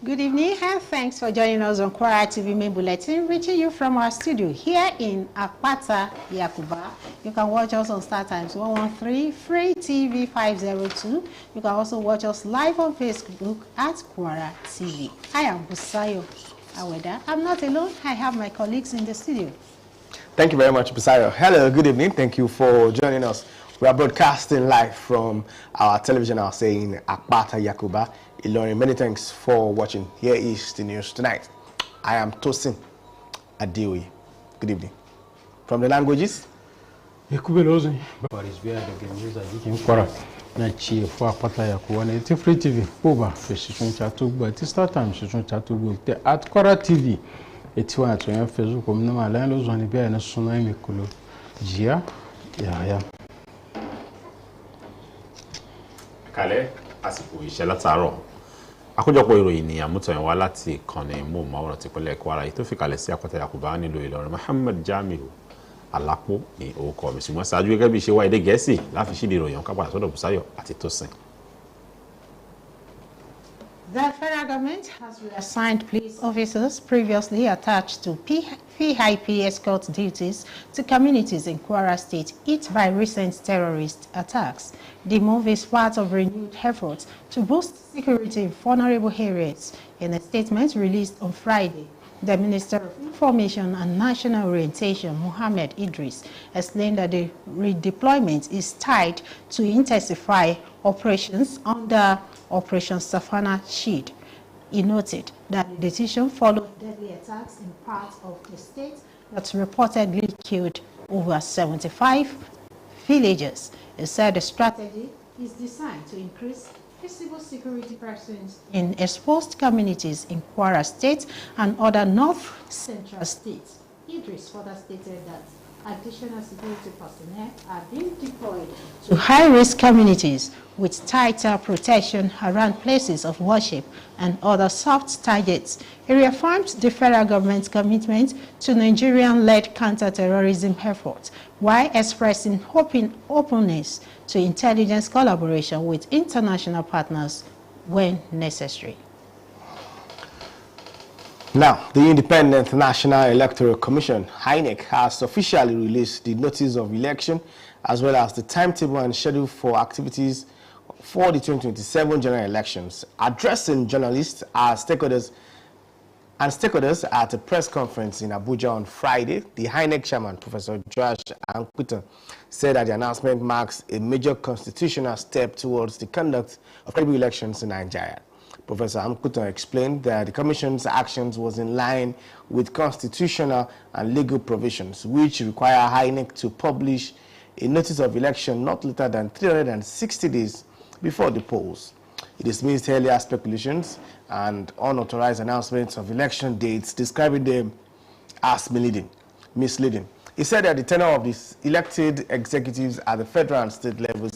Good evening and thanks for joining us on Kwara TV main bulletin, reaching you from our studio here in Akwata, Yakuba. You can watch us on Star Times 113, Free TV 502. You can also watch us live on Facebook at Kwara TV. I am Busayo Aweda. I'm not alone. I have my colleagues in the studio. Thank you very much, Busayo. Hello, good evening. Thank you for joining us. We are broadcasting live from our television house in Akwata, Yakuba. Ilorin, many thanks for watching. Here is the news tonight. I am Tosin Adeoye. Good evening. From the languages? Yakubelozi, but it's where the news are getting Kwara. Nachi for Akwata Yakuba. It's Free TV. Over. Precision Chatu, but it's Star Times. Precision Chatu. At Kwara TV. It's one to your Facebook. I'm not allowed to be a tsunami. Jia. Yeah. Kale, àsìkò iṣẹ́ látàárọ̀. Àkójọpọ̀ ìròyìn ni àmútọ̀yìn wá láti ìkànnì móhùnmáwòrán tìpínlẹ̀ Kwara tó fi kalẹ̀ sí Akwata Yakuba nílùú Ìlọrin. Muhammad Jamiu Alápò ní orúkọ mi. Ṣùgbọ́n ṣáájú gẹ́gẹ́ bí ṣe wá èdè Gẹ̀ẹ́sì láfi ṣíde ìròyìn ọ̀ká padà sọ́dọ̀ Bùsáyọ̀ àti Tósìn. The federal government has reassigned police officers previously attached to PIP escort duties to communities in Kwara State hit by recent terrorist attacks. The move is part of renewed efforts to boost security in vulnerable areas. In a statement released on Friday, the Minister of Information and National Orientation, Mohammed Idris, explained that the redeployment is tied to intensify operations under Operation Safana Shield. He noted that the decision followed deadly attacks in parts of the state that reportedly killed over 75 villagers. He said the strategy is designed to increase visible security presence in exposed communities in Kwara State and other north-central states. Idris further stated that additional security personnel are being deployed to high-risk communities with tighter protection around places of worship and other soft targets. He reaffirmed the federal government's commitment to Nigerian-led counter-terrorism efforts while expressing openness to intelligence collaboration with international partners when necessary. Now, the Independent National Electoral Commission, INEC, has officially released the notice of election as well as the timetable and schedule for activities for the 2027 general elections. Addressing journalists as stakeholders at a press conference in Abuja on Friday, the INEC chairman, Professor Josh Ankwita, said that the announcement marks a major constitutional step towards the conduct of credible elections in Nigeria. Professor Amkuto explained that the Commission's actions was in line with constitutional and legal provisions, which require INEC to publish a notice of election not later than 360 days before the polls. He dismissed earlier speculations and unauthorized announcements of election dates, describing them as misleading. He said that the tenure of these elected executives at the federal and state levels,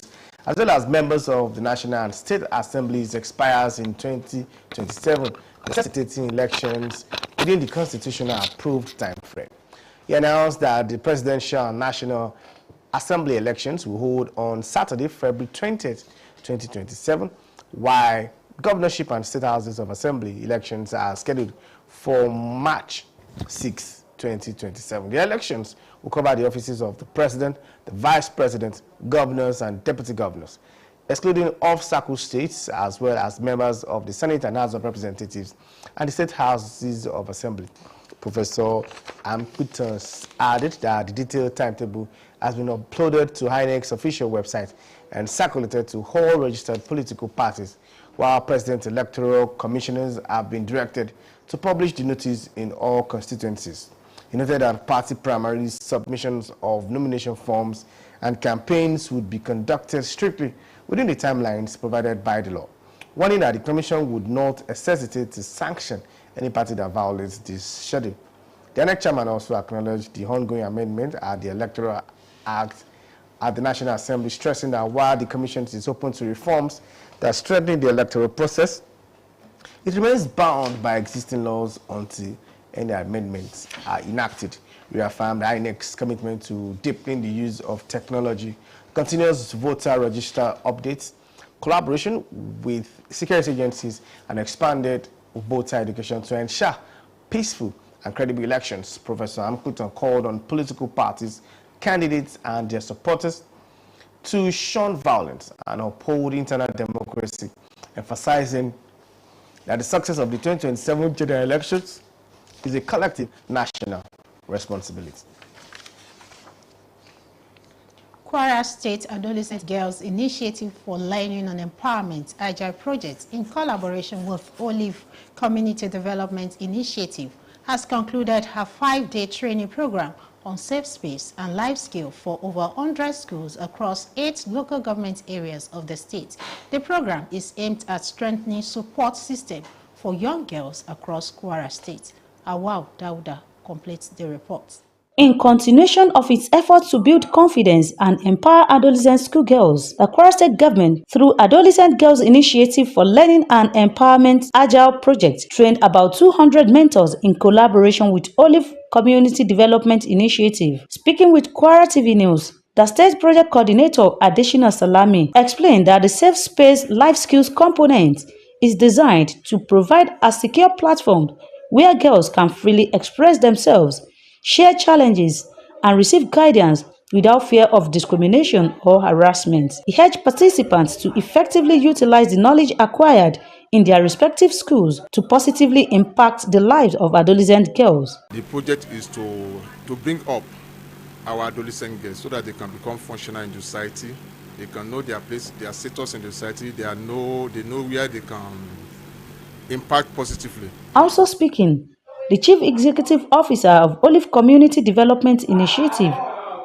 as well as members of the National and State Assemblies, expires in 2027, necessitating elections within the constitutional approved time frame. He announced that the Presidential and National Assembly elections will hold on Saturday, February 20th, 2027, while governorship and state houses of assembly elections are scheduled for March 6, 2027. The elections will cover the offices of the president, the vice president, governors, and deputy governors, excluding off-circle states, as well as members of the Senate and House of Representatives and the state houses of assembly. Professor Amputas added that the detailed timetable has been uploaded to INEC's official website and circulated to all registered political parties, while President Electoral Commissioners have been directed to publish the notice in all constituencies. He noted that party primaries, submissions of nomination forms, and campaigns would be conducted strictly within the timelines provided by the law, warning that the Commission would not hesitate to sanction any party that violates this schedule. The INEC chairman also acknowledged the ongoing amendment at the Electoral Act at the National Assembly, stressing that while the Commission is open to reforms that strengthen the electoral process, it remains bound by existing laws until any amendments are enacted. We affirmed INEC's commitment to deepening the use of technology, continuous voter register updates, collaboration with security agencies, and expanded of both education to ensure peaceful and credible elections. Professor Amkutan called on political parties, candidates, and their supporters to shun violence and uphold internal democracy, emphasizing that the success of the 2027 general elections is a collective national responsibility. Kwara State Adolescent Girls Initiative for Learning and Empowerment Agile Project, in collaboration with Olive Community Development Initiative, has concluded her 5-day training program on safe space and life skill for over 100 schools across 8 local government areas of the state. The program is aimed at strengthening support system for young girls across Kwara State. Awao Dauda completes the report. In continuation of its efforts to build confidence and empower adolescent schoolgirls, the Kwara State government, through Adolescent Girls Initiative for Learning and Empowerment Agile Project, trained about 200 mentors in collaboration with Olive Community Development Initiative. Speaking with Kwara TV News, the state project coordinator, Adeshina Salami, explained that the Safe Space Life Skills component is designed to provide a secure platform where girls can freely express themselves, share challenges, and receive guidance without fear of discrimination or harassment. He urged participants to effectively utilize the knowledge acquired in their respective schools to positively impact the lives of adolescent girls. The project is to bring up our adolescent girls so that they can become functional in the society. They can know their place, their status in the society. They know where they can impact positively. Also speaking, the Chief Executive Officer of Olive Community Development Initiative,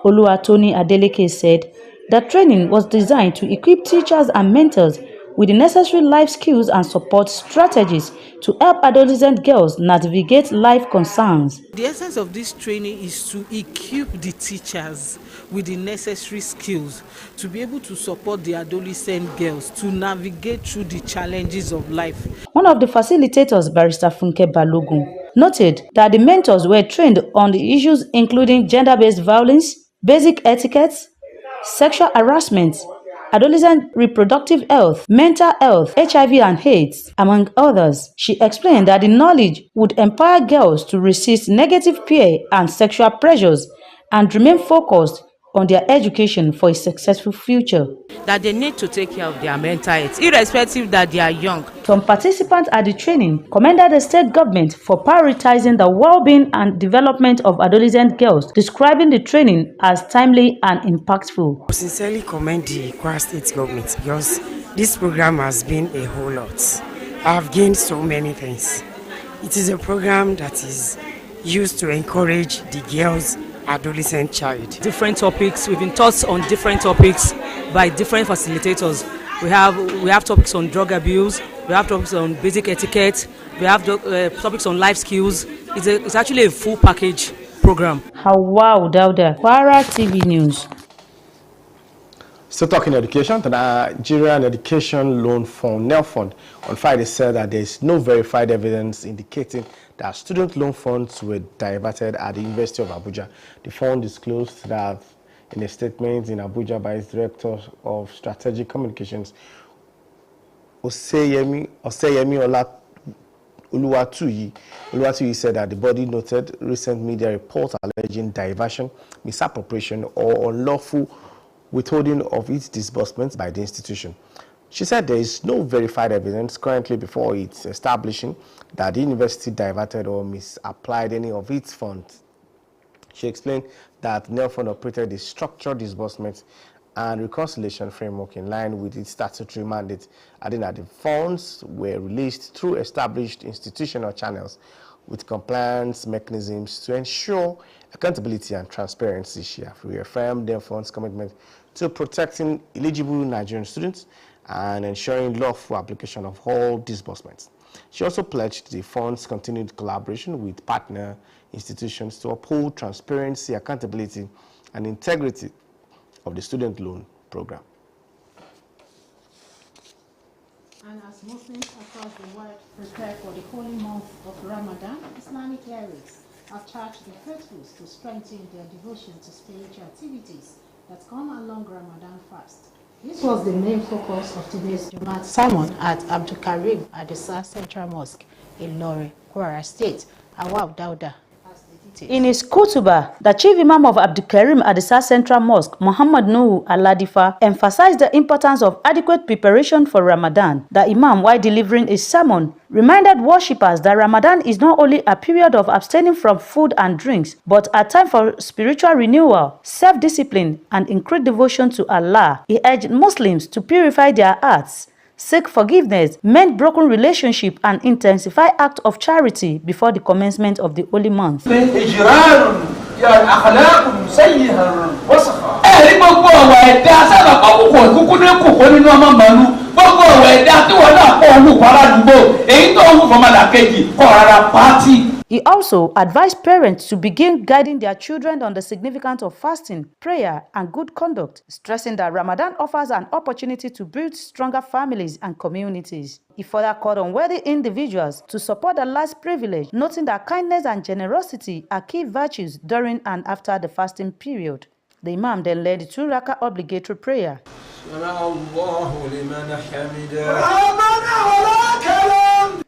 Oluwatoni Adeleke, said that training was designed to equip teachers and mentors with the necessary life skills and support strategies to help adolescent girls navigate life concerns. The essence of this training is to equip the teachers with the necessary skills to be able to support the adolescent girls to navigate through the challenges of life. One of the facilitators, Barrister Funke Balogun, noted that the mentors were trained on the issues including gender-based violence, basic etiquette, sexual harassment, adolescent reproductive health, mental health, HIV and AIDS, among others. She explained that the knowledge would empower girls to resist negative peer and sexual pressures and remain focused on their education for a successful future. That they need to take care of their mental health, irrespective that they are young. Some participants at the training commended the state government for prioritizing the well-being and development of adolescent girls, describing the training as timely and impactful. I sincerely commend the Kwara State government because this program has been a whole lot. I have gained so many things. It is a program that is used to encourage the girls' adolescent child. Different topics, we've been taught on different topics by different facilitators. We have topics on drug abuse, we have topics on basic etiquette, we have topics on life skills. It's actually a full package program. Wow, Dauda, Kwara TV News. Still talking education, the Nigerian Education Loan Fund, NEL Fund, on Friday said that there is no verified evidence indicating that student loan funds were diverted at the University of Abuja. The fund disclosed that in a statement in Abuja by its Director of Strategic Communications, Oseyemi Oluwatuyi said that the body noted recent media reports alleging diversion, misappropriation, or unlawful withholding of its disbursements by the institution. She said there is no verified evidence currently before it establishing that the university diverted or misapplied any of its funds. She explained that NEL Fund operated a structured disbursement and reconciliation framework in line with its statutory mandate, adding that the funds were released through established institutional channels with compliance mechanisms to ensure accountability and transparency. She has reaffirmed NEL Fund's commitment to protecting eligible Nigerian students and ensuring lawful application of all disbursements. She also pledged the fund's continued collaboration with partner institutions to uphold transparency, accountability, and integrity of the student loan program. And as Muslims across the world prepare for the holy month of Ramadan, Islamic clerics have charged the faithful to strengthen their devotion to spiritual activities that come along Ramadan fast. This was the main focus of today's Jumat sermon at Abdul Karim Adisa Central Mosque in Lore, Kwara State. Awab Dauda. In his khutbah, the chief imam of Abdul Karim Adisa Central Mosque, Muhammad Nuhu Aladifa, emphasized the importance of adequate preparation for Ramadan. The imam, while delivering his sermon, reminded worshippers that Ramadan is not only a period of abstaining from food and drinks, but a time for spiritual renewal, self-discipline, and increased devotion to Allah. He urged Muslims to purify their hearts, seek forgiveness, mend broken relationship, and intensify acts of charity before the commencement of the holy month. He also advised parents to begin guiding their children on the significance of fasting, prayer, and good conduct, stressing that Ramadan offers an opportunity to build stronger families and communities. He further called on worthy individuals to support the less privileged, noting that kindness and generosity are key virtues during and after the fasting period. The Imam then led the 2 rakah obligatory prayer.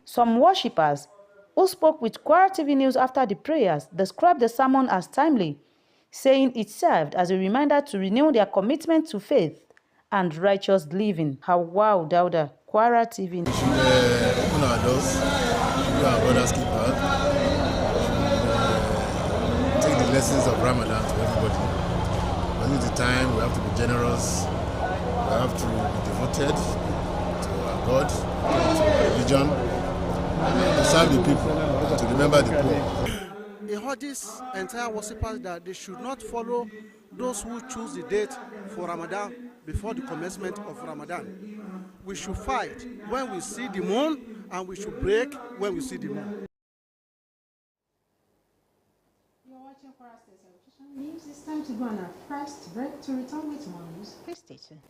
Some worshippers who spoke with Kwara TV News after the prayers described the sermon as timely, saying it served as a reminder to renew their commitment to faith and righteous living. Wow, Dauda, Kwara TV News. Open our doors, do our brothers keep out, take the lessons of Ramadan to everybody. When it's the time, we have to be generous, we have to be devoted to our God, to our religion, to serve the people, to remember the poor. He urged this entire worshippers that they should not follow those who choose the date for Ramadan before the commencement of Ramadan. We should fight when we see the moon, and we should break when we see the moon. You're watching Kwara State Television News. It's time to go on our first break. To return with more news, please stay tuned.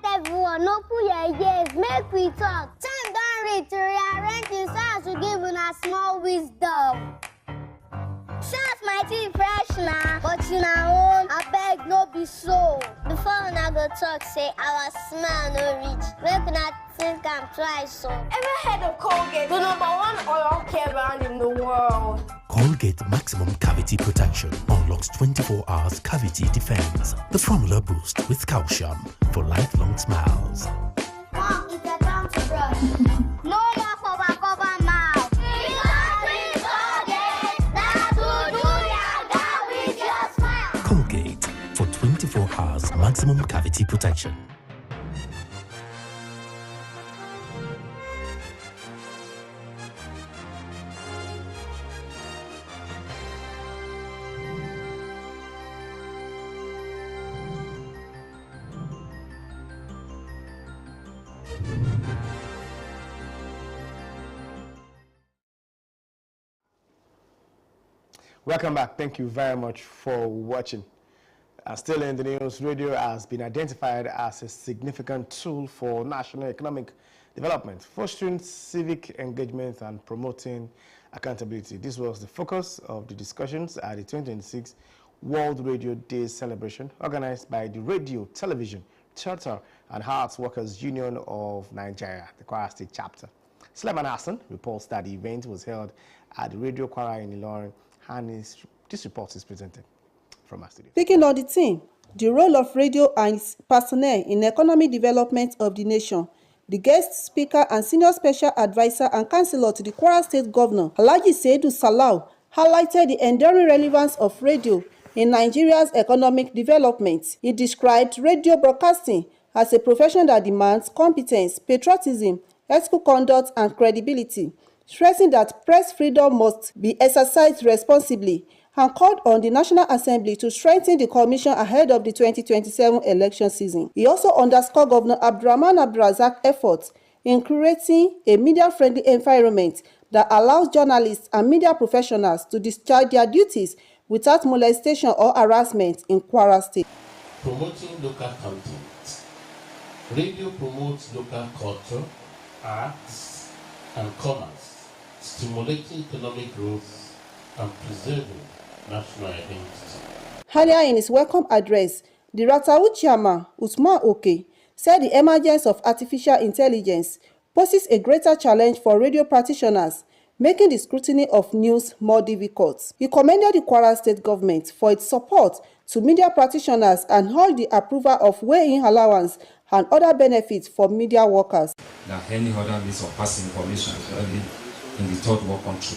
Everyone, open your ears, make we talk. Time don't reach to rearrange the stars to give una small wisdom. Shout mighty fresh now, but in our own, I beg no be so. Before una go talk, say our smile no reach. Make una think I'm twice so. Ever heard of Colgate, the #1 oral care brand in the world? Colgate Maximum Cavity Protection unlocks 24 hours cavity defense. The formula boost with calcium for lifelong smiles. Mom, it's a time to brush. No more cover mouth. Colgate for 24 hours maximum cavity protection. Welcome back. Thank you very much for watching. Still in the news, radio has been identified as a significant tool for national economic development, fostering civic engagement and promoting accountability. This was the focus of the discussions at the 2026 World Radio Day celebration organized by the Radio, Television, Theatre and Arts Workers Union of Nigeria, the Kwara State chapter. Suleiman Hassan reports that the event was held at the Radio Kwara in Ilorin, and this report is presented from our studio. Speaking on the theme, the role of radio and its personnel in economic development of the nation, the guest speaker and senior special advisor and councillor to the Kwara State Governor, Alhaji Seidu Salau, highlighted the enduring relevance of radio in Nigeria's economic development. He described radio broadcasting as a profession that demands competence, patriotism, ethical conduct, and credibility, stressing that press freedom must be exercised responsibly, and called on the National Assembly to strengthen the commission ahead of the 2027 election season. He also underscored Governor Abdurrahman Abdulrazak's efforts in creating a media-friendly environment that allows journalists and media professionals to discharge their duties without molestation or harassment in Kwara State. Promoting local content. Radio promotes local culture, arts, and commerce, stimulating economic growth and preserving national identity. Earlier in his welcome address, the Ratawu chairman, Usman Oke, said the emergence of artificial intelligence poses a greater challenge for radio practitioners, making the scrutiny of news more difficult. He commended the Kwara State government for its support to media practitioners and held the approval of weigh-in allowance and other benefits for media workers. Than any other means of passing information, especially in the third world country.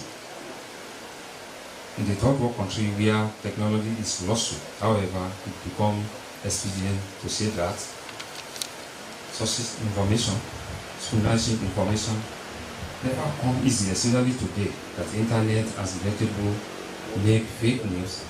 In the third world country where technology is lost, however, it becomes expedient to say that sources information, scrutinizing information, never come easy, especially today that the internet has inevitable make fake news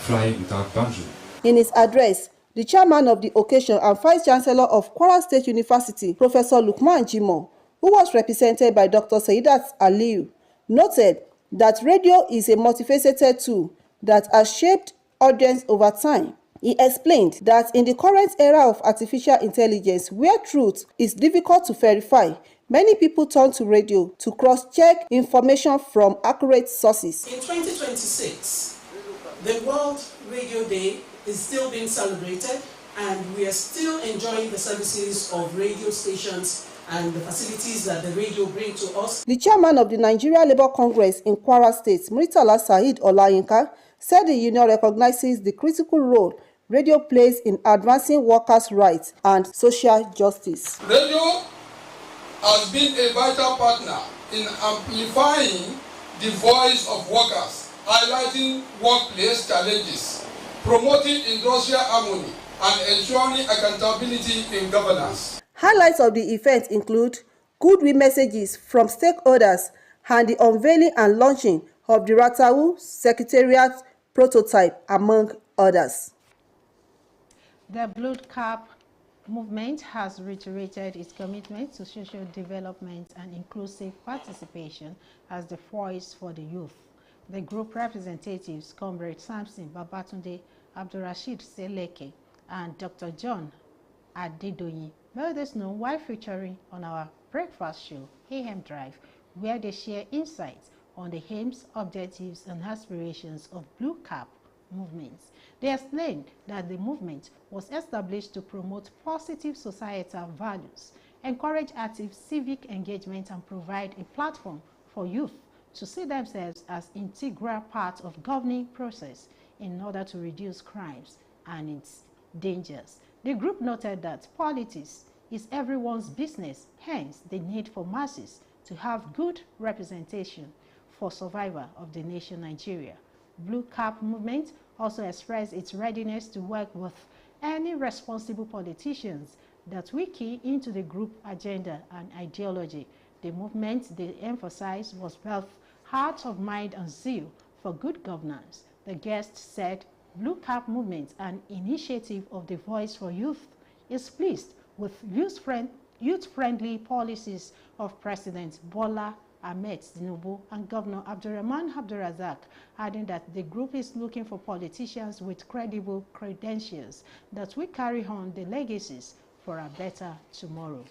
fly without boundary. In his address, the chairman of the occasion and vice-chancellor of Kwara State University, Professor Lukman Jimo, who was represented by Dr. Saidat Aliyu, noted that radio is a multifaceted tool that has shaped audience over time. He explained that in the current era of artificial intelligence, where truth is difficult to verify, many people turn to radio to cross-check information from accurate sources. In 2026, the World Radio Day is still being celebrated, and we are still enjoying the services of radio stations and the facilities that the radio bring to us. The chairman of the Nigeria Labour Congress in Kwara State, Murtala Said Olayinka, said the union recognizes the critical role radio plays in advancing workers' rights and social justice. Radio has been a vital partner in amplifying the voice of workers, highlighting workplace challenges, promoting industrial harmony, and ensuring accountability in governance. Highlights of the event include goodwill messages from stakeholders and the unveiling and launching of the Ratawu Secretariat prototype, among others. The Blue Cap movement has reiterated its commitment to social development and inclusive participation as the voice for the youth. The group representatives, Comrade Samson Babatunde, Abdurrashid Seleke, and Dr. John Adedoyin, made this known while featuring on our breakfast show, AM Drive, where they share insights on the aims, objectives, and aspirations of Blue Cap movements. They explained that the movement was established to promote positive societal values, encourage active civic engagement, and provide a platform for youth to see themselves as integral part of governing process in order to reduce crimes and its dangers. The group noted that politics is everyone's business, hence the need for masses to have good representation for survival of the nation Nigeria. Blue Cap movement also expressed its readiness to work with any responsible politicians that will key into the group agenda and ideology. The movement they emphasized was both heart of mind and zeal for good governance. The guest said Blue Cap movement, an initiative of the Voice for Youth, is pleased with youth-friendly policies of President Bola Ahmed Tinubu and Governor Abdurrahman Abdurrazak, adding that the group is looking for politicians with credible credentials that will carry on the legacies for a better tomorrow.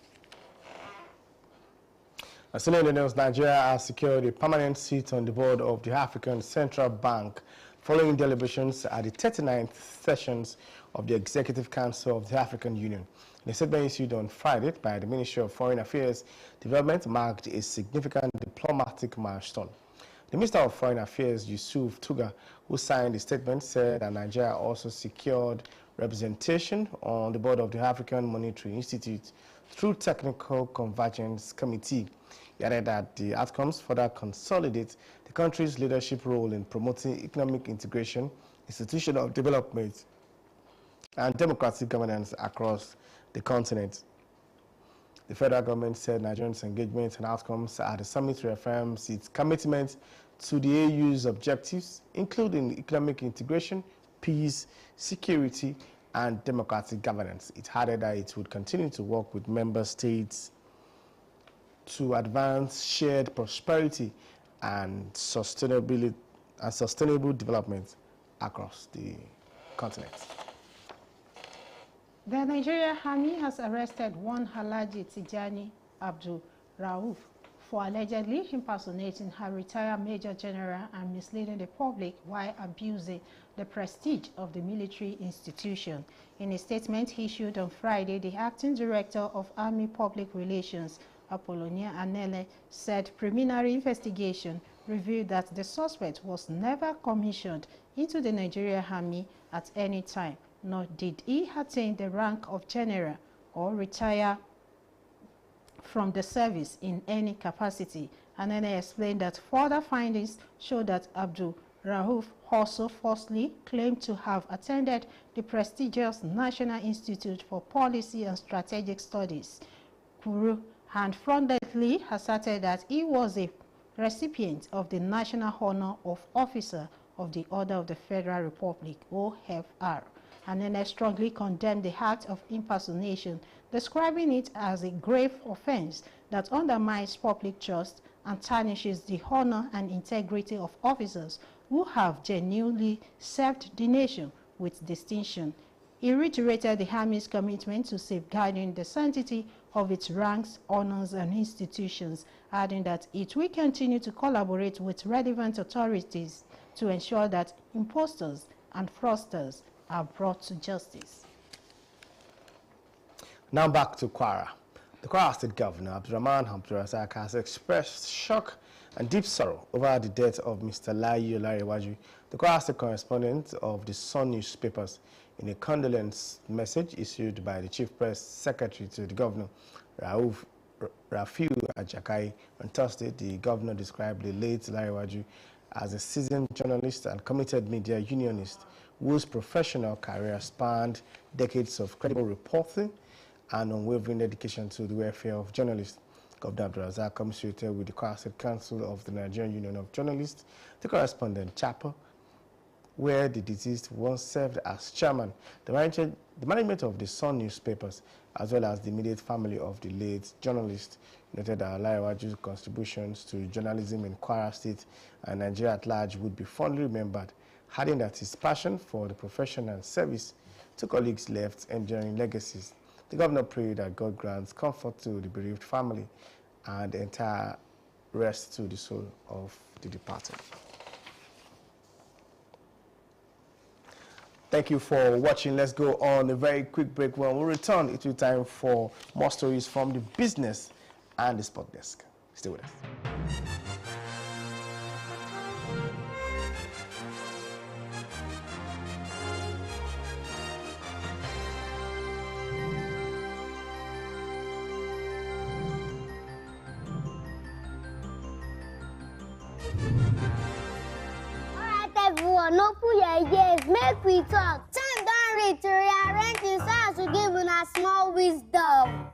As in the news, Nigeria has secured a permanent seat on the board of the African Central Bank following deliberations at the 39th sessions of the Executive Council of the African Union. In a statement issued on Friday by the Ministry of Foreign Affairs, development marked a significant diplomatic milestone. The Minister of Foreign Affairs, Yusuf Tuga, who signed the statement, said that Nigeria also secured representation on the board of the African Monetary Institute through Technical Convergence Committee. He added that the outcomes further consolidate the country's leadership role in promoting economic integration, institutional development, and democratic governance across the continent. The federal government said Nigeria's engagement and outcomes at the summit reaffirms its commitment to the AU's objectives, including economic integration, peace, security, and democratic governance. It added that it would continue to work with member states to advance shared prosperity and sustainable development across the continent. The Nigerian Army has arrested one Alhaji Tijani Abdul Rauf for allegedly impersonating a retired Major General and misleading the public while abusing the prestige of the military institution. In a statement issued on Friday, the acting director of Army Public Relations, Apollonia Anele, said preliminary investigation revealed that the suspect was never commissioned into the Nigerian Army at any time, nor did he attain the rank of general or retire from the service in any capacity. And then they explained that further findings show that Abdul Rauf also falsely claimed to have attended the prestigious National Institute for Policy and Strategic Studies, Kuru, and fraudulently asserted that he was a recipient of the National Honor of Officer of the Order of the Federal Republic, OFR. And then they strongly condemned the act of impersonation, describing it as a grave offense that undermines public trust and tarnishes the honor and integrity of officers who have genuinely served the nation with distinction. He reiterated the Army's commitment to safeguarding the sanctity of its ranks, honors, and institutions, adding that it will continue to collaborate with relevant authorities to ensure that impostors and fraudsters are brought to justice. Now back to Kwara. The Kwara State Governor, Abdurrahman Hamdurrazak, has expressed shock and deep sorrow over the death of Mr. Layi Olarewaju, the Kwara State correspondent of the Sun newspapers. In a condolence message issued by the Chief Press Secretary to the Governor, Rafiu Ajakai, on Thursday, the Governor described the late Olarewaju as a seasoned journalist and committed media unionist whose professional career spanned decades of credible reporting and unwavering dedication to the welfare of journalists. Governor Abdurrazak commiserated with the Kwara State Council of the Nigerian Union of Journalists, the correspondent chapel, where the deceased once served as chairman. The management of the Sun newspapers, as well as the immediate family of the late journalist, noted that Olarewaju's contributions to journalism in Kwara State and Nigeria at large would be fondly remembered, adding that his passion for the profession and service to colleagues left enduring legacies. The governor prayed that God grants comfort to the bereaved family and entire rest to the soul of the departed. Thank you for watching. Let's go on a very quick break. When we return, it will be time for more stories from the business and the sport desk. Stay with us. Everyone, open your ears, make we talk. Time don't reach to rearrange the sounds to give una small wisdom.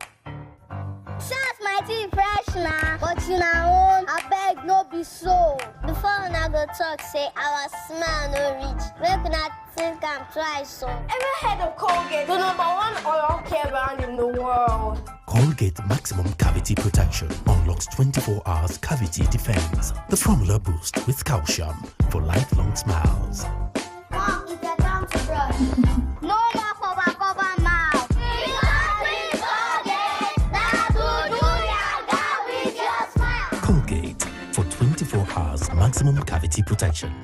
Sounds mighty fresh now, but in our own, I beg no be so. Before una go talk, say our smell no reach. Make una think I'm twice so. Ever heard of Colgate, the #1 oral care brand in the world? Colgate Maximum Cavity Protection unlocks 24 hours cavity defense. The formula boost with calcium for lifelong smiles. Mom, it's your time to brush. No more cover mouth. Colgate for 24 hours maximum cavity protection.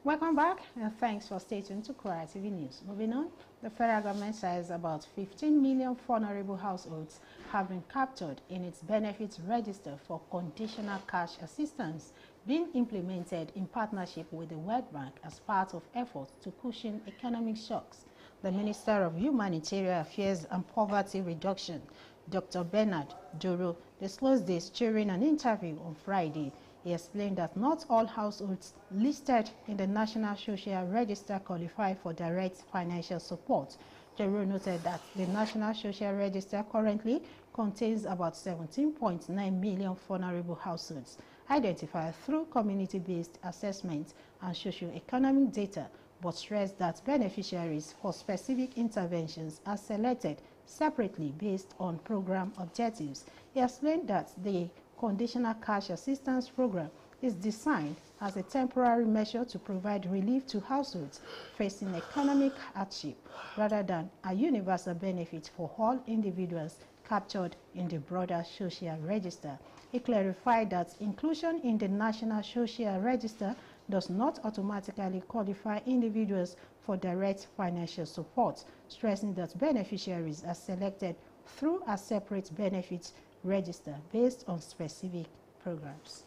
Welcome back, and thanks for staying tuned to Kwara TV News. Moving on, the federal government says about 15 million vulnerable households have been captured in its benefits register for conditional cash assistance being implemented in partnership with the World Bank as part of efforts to cushion economic shocks. The Minister of Humanitarian Affairs and Poverty Reduction, Dr. Bernard Doro, disclosed this during an interview on Friday. He explained that not all households listed in the National Social Register qualify for direct financial support. Jero noted that the National Social Register currently contains about 17.9 million vulnerable households identified through community-based assessment and socio-economic data, but stressed that beneficiaries for specific interventions are selected separately based on program objectives. He explained that the Conditional Cash Assistance Program is designed as a temporary measure to provide relief to households facing economic hardship rather than a universal benefit for all individuals captured in the broader social register. He clarified that inclusion in the National Social Register does not automatically qualify individuals for direct financial support, stressing that beneficiaries are selected through a separate benefits register based on specific programs.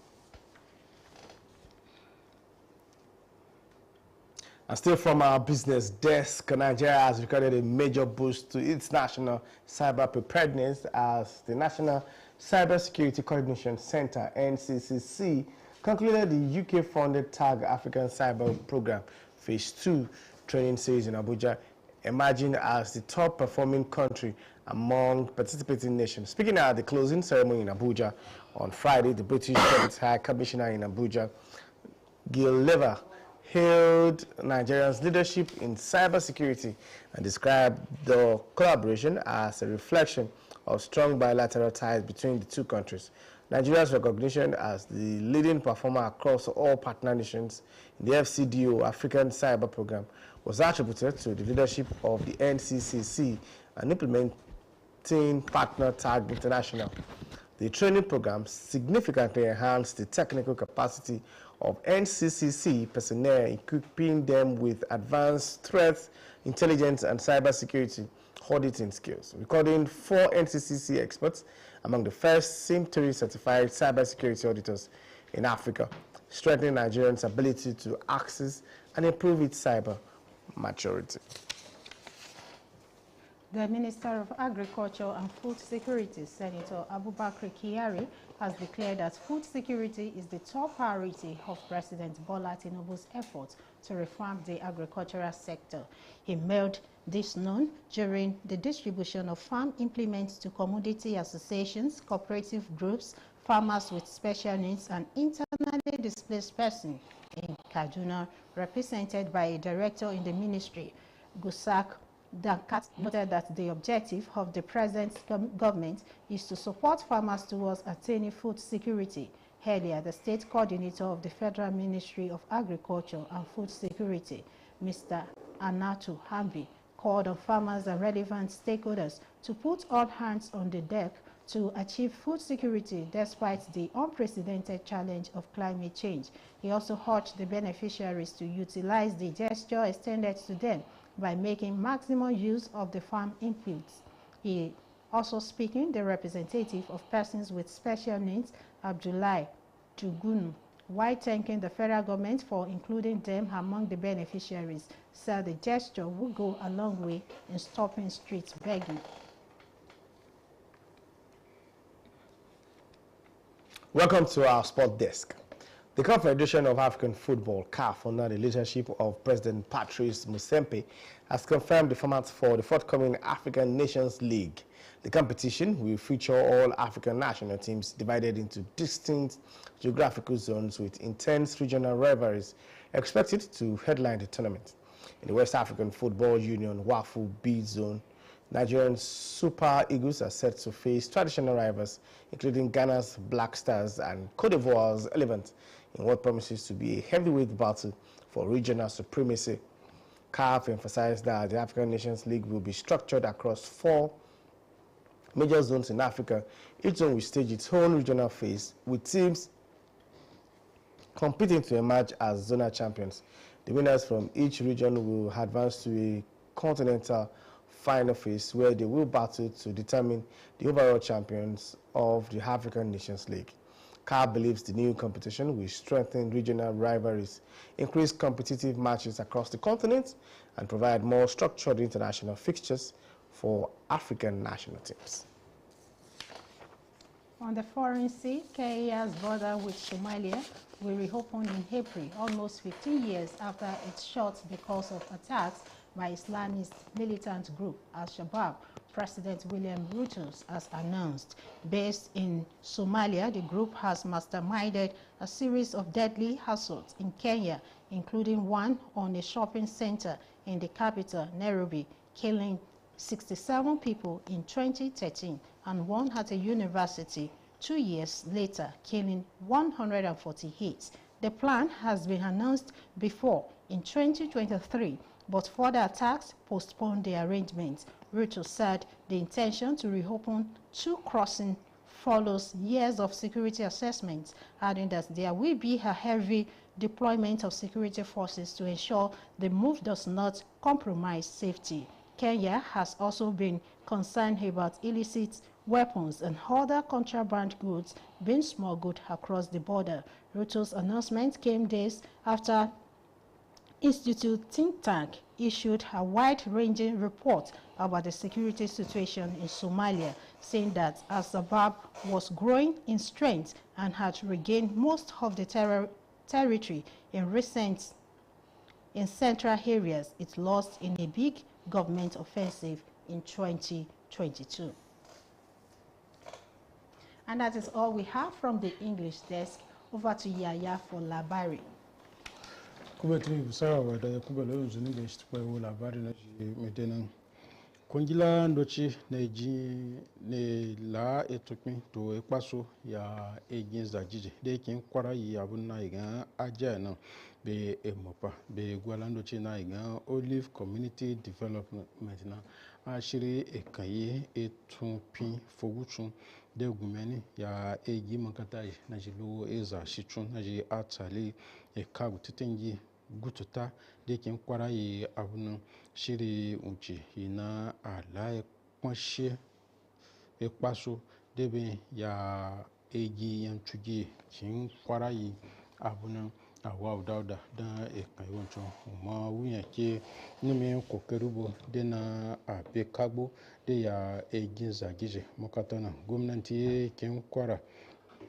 And still from our business desk, Nigeria has recorded a major boost to its national cyber preparedness as the National Cybersecurity Coordination Center, NCCC, concluded the UK-funded TAG African Cyber Program Phase 2 training series in Abuja, emerging as the top-performing country among participating nations. Speaking at the closing ceremony in Abuja on Friday, the British Deputy High Commissioner in Abuja, Gil Lever, hailed Nigeria's leadership in cybersecurity and described the collaboration as a reflection of strong bilateral ties between the two countries. Nigeria's recognition as the leading performer across all partner nations in the FCDO African Cyber Program was attributed to the leadership of the NCCC and implementing partner TAG International. The training program significantly enhanced the technical capacity of NCCC personnel, equipping them with advanced threat intelligence and cybersecurity auditing skills, recording 4 NCCC experts among the first SIM3 certified cybersecurity auditors in Africa, strengthening Nigerians' ability to access and improve its cyber maturity. The Minister of Agriculture and Food Security, Senator Abubakar Kyari, has declared that food security is the top priority of President Bola Tinubu's efforts to reform the agricultural sector. He made this known during the distribution of farm implements to commodity associations, cooperative groups, farmers with special needs, and internally displaced persons in Kaduna, represented by a director in the ministry, Gusak Dankat, noted that the objective of the present government is to support farmers towards attaining food security. Earlier, the state coordinator of the Federal Ministry of Agriculture and Food Security, Mr. Anatu Hambi, called on farmers and relevant stakeholders to put all hands on the deck to achieve food security despite the unprecedented challenge of climate change. He also urged the beneficiaries to utilize the gesture extended to them by making maximum use of the farm inputs. He also speaking, the representative of persons with special needs, Abdullahi Jugunu, while thanking the federal government for including them among the beneficiaries, said the gesture will go a long way in stopping street begging. Welcome to our sport desk. The Confederation of African Football, CAF, under the leadership of President Patrice Motsepe, has confirmed the format for the forthcoming African Nations League. The competition will feature all African national teams divided into distinct geographical zones with intense regional rivalries expected to headline the tournament. In the West African Football Union WAFU B zone, Nigerian Super Eagles are set to face traditional rivals, including Ghana's Black Stars and Cote d'Ivoire's Elephant, in what promises to be a heavyweight battle for regional supremacy. CAF emphasized that the African Nations League will be structured across 4 major zones in Africa. Each zone will stage its own regional phase, with teams competing to emerge as zonal champions. The winners from each region will advance to a continental final phase where they will battle to determine the overall champions of the African Nations League. CAF believes the new competition will strengthen regional rivalries, increase competitive matches across the continent, and provide more structured international fixtures for African national teams. On the foreign sea, Kenya's border with Somalia will reopen in April, almost 15 years after it shut because of attacks by Islamist militant group Al-Shabaab. President William Ruto has announced. Based in Somalia, the group has masterminded a series of deadly assaults in Kenya, including one on a shopping center in the capital, Nairobi, killing 67 people in 2013 and one at a university 2 years later, killing 148. The plan has been announced before in 2023, but further attacks postponed the arrangements. Ruto said the intention to reopen two crossings follows years of security assessments, adding that there will be a heavy deployment of security forces to ensure the move does not compromise safety. Kenya has also been concerned about illicit weapons and other contraband goods being smuggled across the border. Ruto's announcement came days after Institute think tank issued a wide-ranging report about the security situation in Somalia, saying that Al-Shabaab was growing in strength and had regained most of the territory in central areas it lost in a big government offensive in 2022. And that is all we have from the English desk. Over to Yaya for Labari. Kubetri sawa wadaya kubelo nzuni geshtukwa wu labari na medena kongila ndochi ne la etukmi to ekpaso ya eginza jije de kin kwara yi abunna iga aja na be emopa be gwala ndochi na iga Olive Community Development na ashiri ekaye etumpi foguchun de gumeni ya egi makata na jilu eza shichun na ji atali ekagu titengi gututa de kin kwara yi abunu shiri unchi ina ala ekwanshe ekpaso debe ya egi yanchugi kin kwara yi abunu awa dauda da ekayoncho ma wuya ke nime kokarubo de na abe kagbo de ya egi zagije mokatana gwamnati kin kwara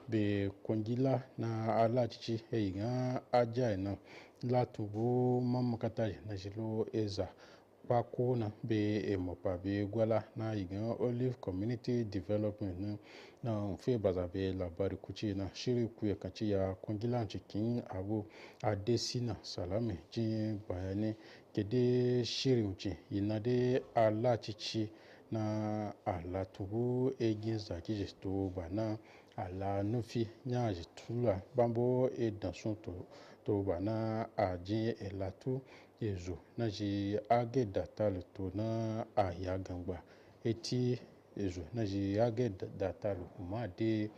be kongila na alachichi eiga aja na latubo mamakata na jilo eza pako na be emopa be gwala na iga Olive Community Development na mfe baza be labari kuchi na shiri kuya kachi ya kongila chikin abu adesina salame jin bayani kede shiri uchi inade alachichi na alatubo egin zakije to bana ala nufi nyaji tula bambo edansun to bana aji elatu ezo na ji age datalu to na aya gangba eti ezo na ji age datalu kuma de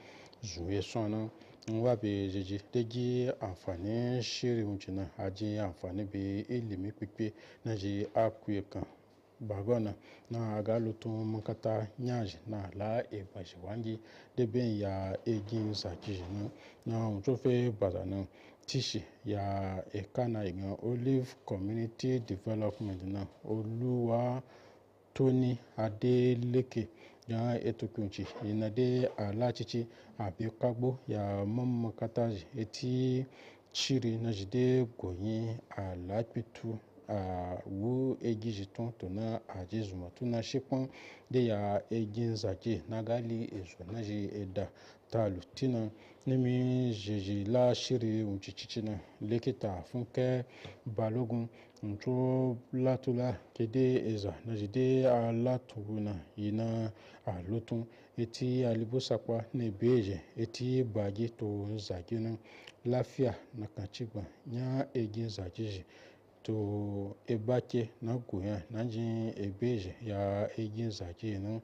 zuwe sona nwa be jeji deji amfani shiri unchina aji amfani be ilimi pipe na ji akuye kan bagona na agalutu makata nyaji na la ebaji wangi deben ya egin sakiji na mtofe badana tishi ya ekana iga Olive Community Development na oluwa Tony Adeleke ya etukunchi inade alachichi abekagbo ya mamakataji eti chiri na jide goyi alapitu wu egiji ton na ajizuma tuna shikon de ya egin zaki na gali ezo na ji eda talu tina nimi jeji la shiri unchichichi na lekita funke balogun nto latula kede eza na jide alatu na ina alutun eti alibosakwa ne beje eti bagi to zaki na lafiya na kachigba nya egin zaki to ebake na goya na jin ebeje ya egin zaki na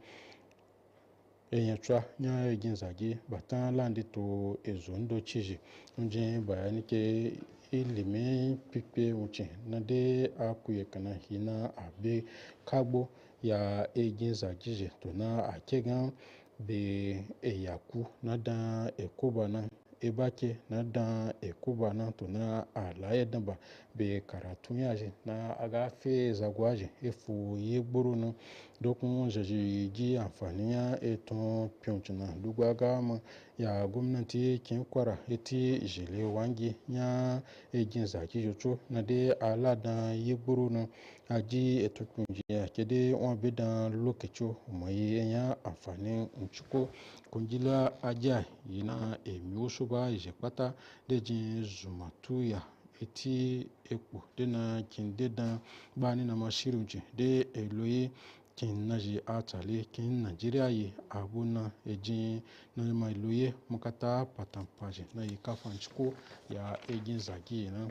enyachwa nya egin zaki batan landi to ezondo chiji njin bayani ke ilimi pipe uche na de akuye kana hina abe kagbo ya egin zaki to na akegan be eyaku na da ekoba na ebake na da ekuba na to na alaye damba be karatu yaje na agafe zagwaje efu yegburu no dokun jaji ji amfani ya eton pyoncina lugwaga ma ya gwamnati kin kwara eti jele wangi ya ejin zaki jocho na de alada yegburu na aji eton pyonji ya kede on bidan lokaci mai ya amfani nchuko kunjila aja yina emiusu ba je pata de jin zumatu ya eti ekpo de na kinde dan bani na mashirunji de eloye kin naji atale kin Nigeria yi abuna ejin na mailoye mukata patampaje na yi kafanchiko ya ejin zagi na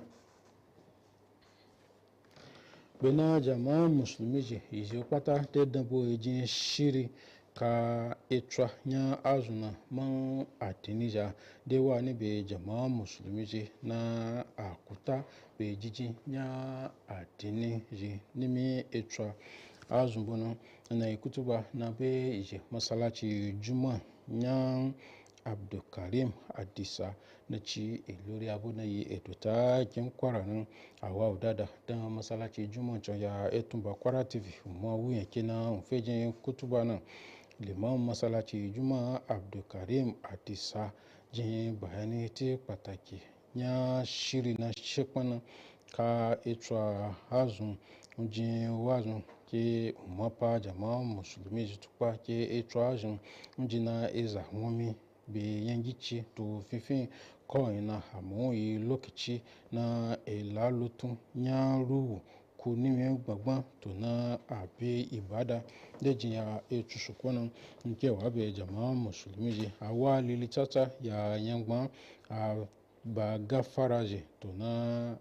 bena jama muslimi je izi kwata de dabo ejin shiri ka etra nya azuna man atinija de wani be jama muslimi je na akuta be jiji nya atinije nimi etra azumbono na ikutuba na be je masalaci juma nya abdulkarim adisa na ci ilori abu na yi eduta kin kwara nan a wa dada dan masalaci juma can ya etumba Kwara TV mu wuyan kina unfejin kutuba nan liman masalaci juma abdulkarim adisa jin bayani ti pàtàkì nya shiri na shekwana ka etra hazun jin wazun ke umapa jama musulmi jitukpa ke etra hazun jina eza wumi be yangici to fifin kawai na hamoyi lokaci na elalutun ya ruhu ku nime gbagban to na abe ibada da jiya etu shukunan nke wabe jama'a musulmi je a wa lilitata ya yangban a ba gafara je to na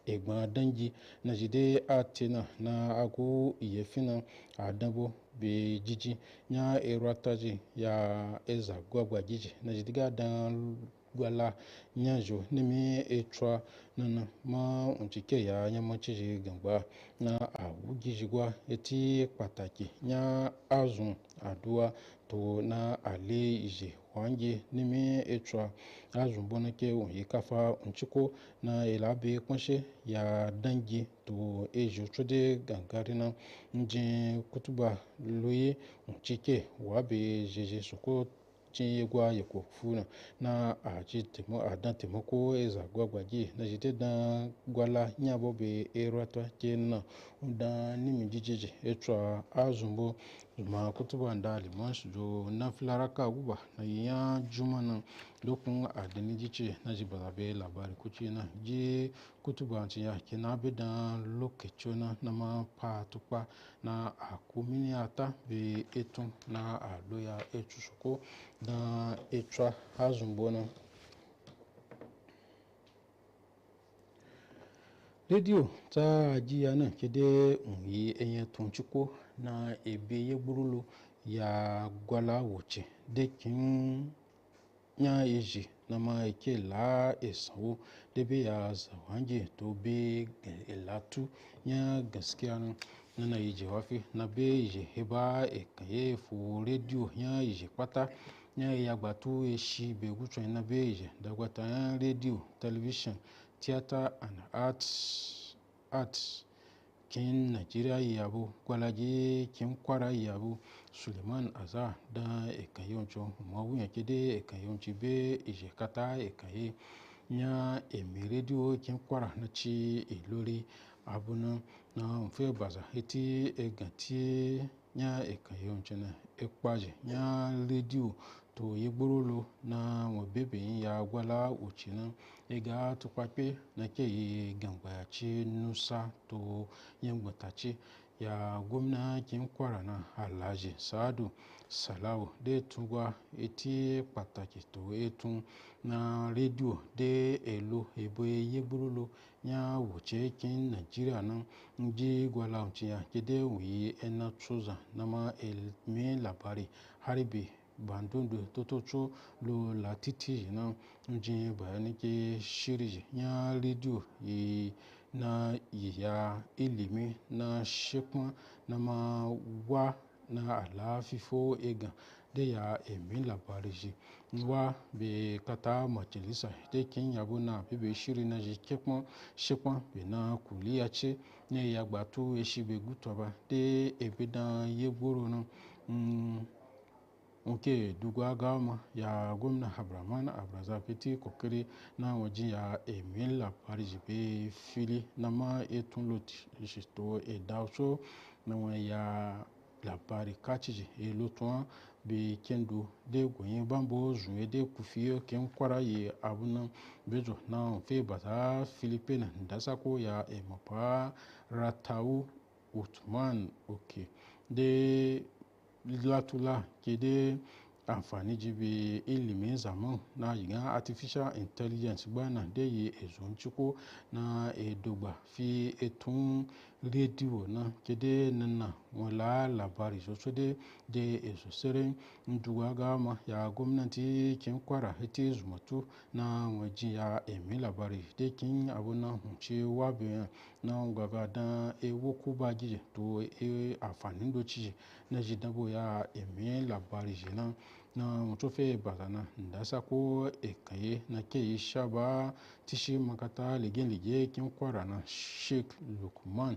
egban dangi na jide atina na ago iyefina adabo be jiji nya erataji ya eza gwagwa jiji na jidiga dan gwala nyajo nimi etra nana ma unchike ya nyamachiji gamba na awugijigwa eti pataki nya azun adua to na ale ije wangi nimi etra azun bonake unyi kafa unchiko na elabe kwanshe ya dangi to ejo chode gangarina nje kutuba loye unchike wabe jeje soko cin yegwa ya kofuna na aji temo adan temoko eza gwagwaji na jite dan gwala nyabo be erata kenna da nimi jijiji etra azumbo ma kutuba nda liman jo na filaraka guba na ya juma na dokun adani jice na jibala be labari kuci na je kutuba ci ya kina be dan lokacin na ma patupa na akumini ata be etun na aloya etusuko na etra azumbo na radio ta ajiya nan kede unyi enye tunchiko na ebe yegburulu ya gwala wuce dekin nya eji na ma eke la esanwo debe ya zawange to be elatu nya gaskiya nan na ije wafi na be ije heba ekaye fu radio nya ije pata nya ya gbatu eshi be gucho na be ije dagwata radio television theater and arts kin Nigeria yabo gwalaje kin Kwara yabo Suleiman Azar da ekayoncho mawuya kede ekayonchi be ije kata ekaye nya emi radio kin Kwara na ci ilori abuna na mfe baza eti eganti nya ekayonchi na ekpaje nya radio to yegborolo na wabebe ya gwala uchina ega tukwape na ke yi gangba ci nusa to yangbantaci ya gwamna kin Kwara na Alhaji Sa'adu Salawu de tugwa eti pataki to etun na radio de elo ebo yegborolo nya wuce kin Nigeria nan nji gwala unciya kede wuyi ena tsuza na ma elmi labari haribe bandundu totocho lo latiti na nji bayani ke shiriji nya radio na ya ilimi na shekwa na ma wa na alafifo ega da ya emi labari shi wa be kata majalisa da kin yabo na be shiri na ji shekpon be na kuliya ce ne ya gbatu eshi be gutoba de ebidan yegboro no nke dugwa gama ya gwamna Abdulrahman Abdulrazak fiti kokari na waje ya emin labari jibe fili na ma etun lot shi to e dawso na wa ya labari kachiji e lotun be kendo de goyin bambo zuwe de kufiyo ken kwara ye abuna bejo na fe bata Filipina ndasa ko ya emapa ratau Uthman okay de latula ke de amfani jibi ilimin zaman na yiga artificial intelligence bana da yi ezonciko na edogba fi etun radio na kede nana wala labari so de ezosere nduwa gama ya gwamnati kin kwara hiti zumatu na waji ya emi labari de kin abuna hunce wabe na gaba da ewoku bagije to amfanin doci na jidabo ya emi labari jina na mutofe bazana ndasa ko ekaye na ke shaba tishi makata lige kin kwara na Sheikh Lukman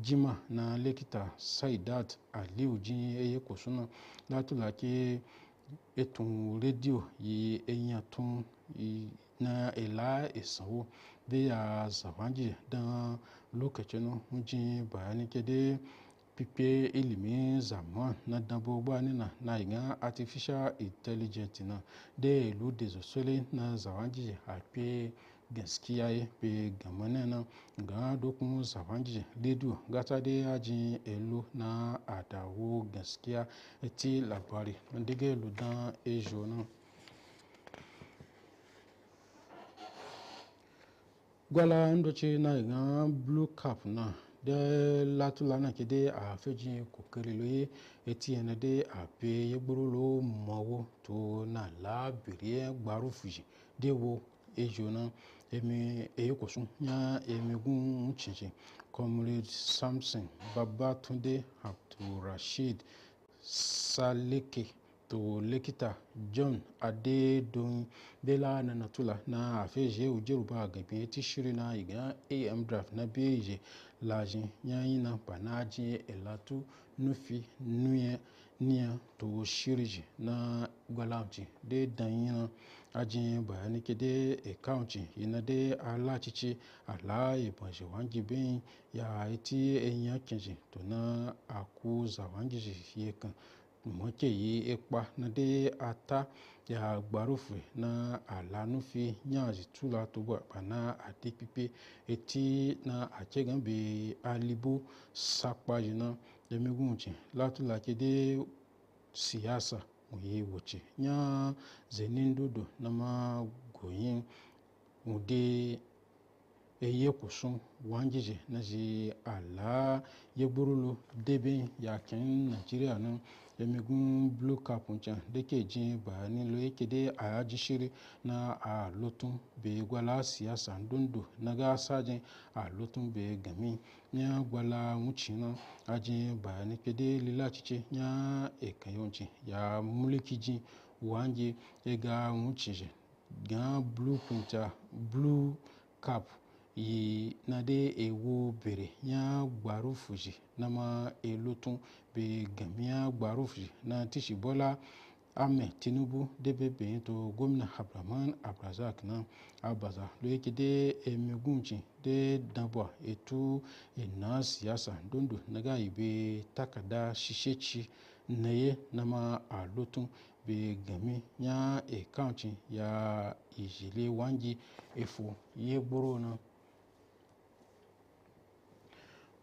Jima na lekita Saidat Aliu jin eye kosuna latula ke etun radio yi enyatun na ela esanwo de ya zawanji dan lokacin jin bayani ke de pipe ilimin zaman na dabo bani na yiga artificial intelligence na de lu de sole na zawanji ape gaskiya ye be gamane na ga dokun zawanji radio gata de ajin elu na adawo gaskiya ti labari ndige lu dan ejo na gwala ndochi na yiga blue cap na de latula na kede a feji kokari loye etienne de a pe yegburu lo mawo to na la birie gbaru fuji de wo ejo na emi eyokosun nya emigun chichi comrade Samson Babatunde Abdulrashid Saleke to lekita John Adedon bela na natula na afeje ujeruba gabe ti shiri na iga AM draft na beje lajin yayin na banaji elatu nufi nuye niya to shiriji na gwalamci de danyina ajin bayani ke de accounti ina de alachichi ala ibanshi wangi bin ya iti enya kinji to na akuza wangi yekan moke yi ekpa na de ata ya gbarufu na alanufi nyaji tula to bana adipipe eti na achegan be alibu sakpa jina emigunchi latula ke de siyasa muyi wuce nya zenin dodo na ma goyin mude eye kusun wangije na ji ala yegburulu debe yakin Nigeria nan emigun blue cap ncan deke jin ba ni lo yake de ayaji shiri na a lotun be gwala siyasa ndondo na ga sajin a lotun be gami nya gwala wuci na ajin ba ni kede lila cice nya ekayonci ya mulki jin wangi ega wuci ga blue cap yi na de ewo bere ya gbaru fuji na ma elotun be gamia gbaru fuji na tishi Bola Ahmed Tinubu de bebe to gwamna Abdulrahman Abdulrazak na abaza lo yake de emigunci de dabwa etu ina siyasa dondo na ga ibe takada shishechi naye na ma alotun be gami ya accounti ya ijile wangi efo yegboro na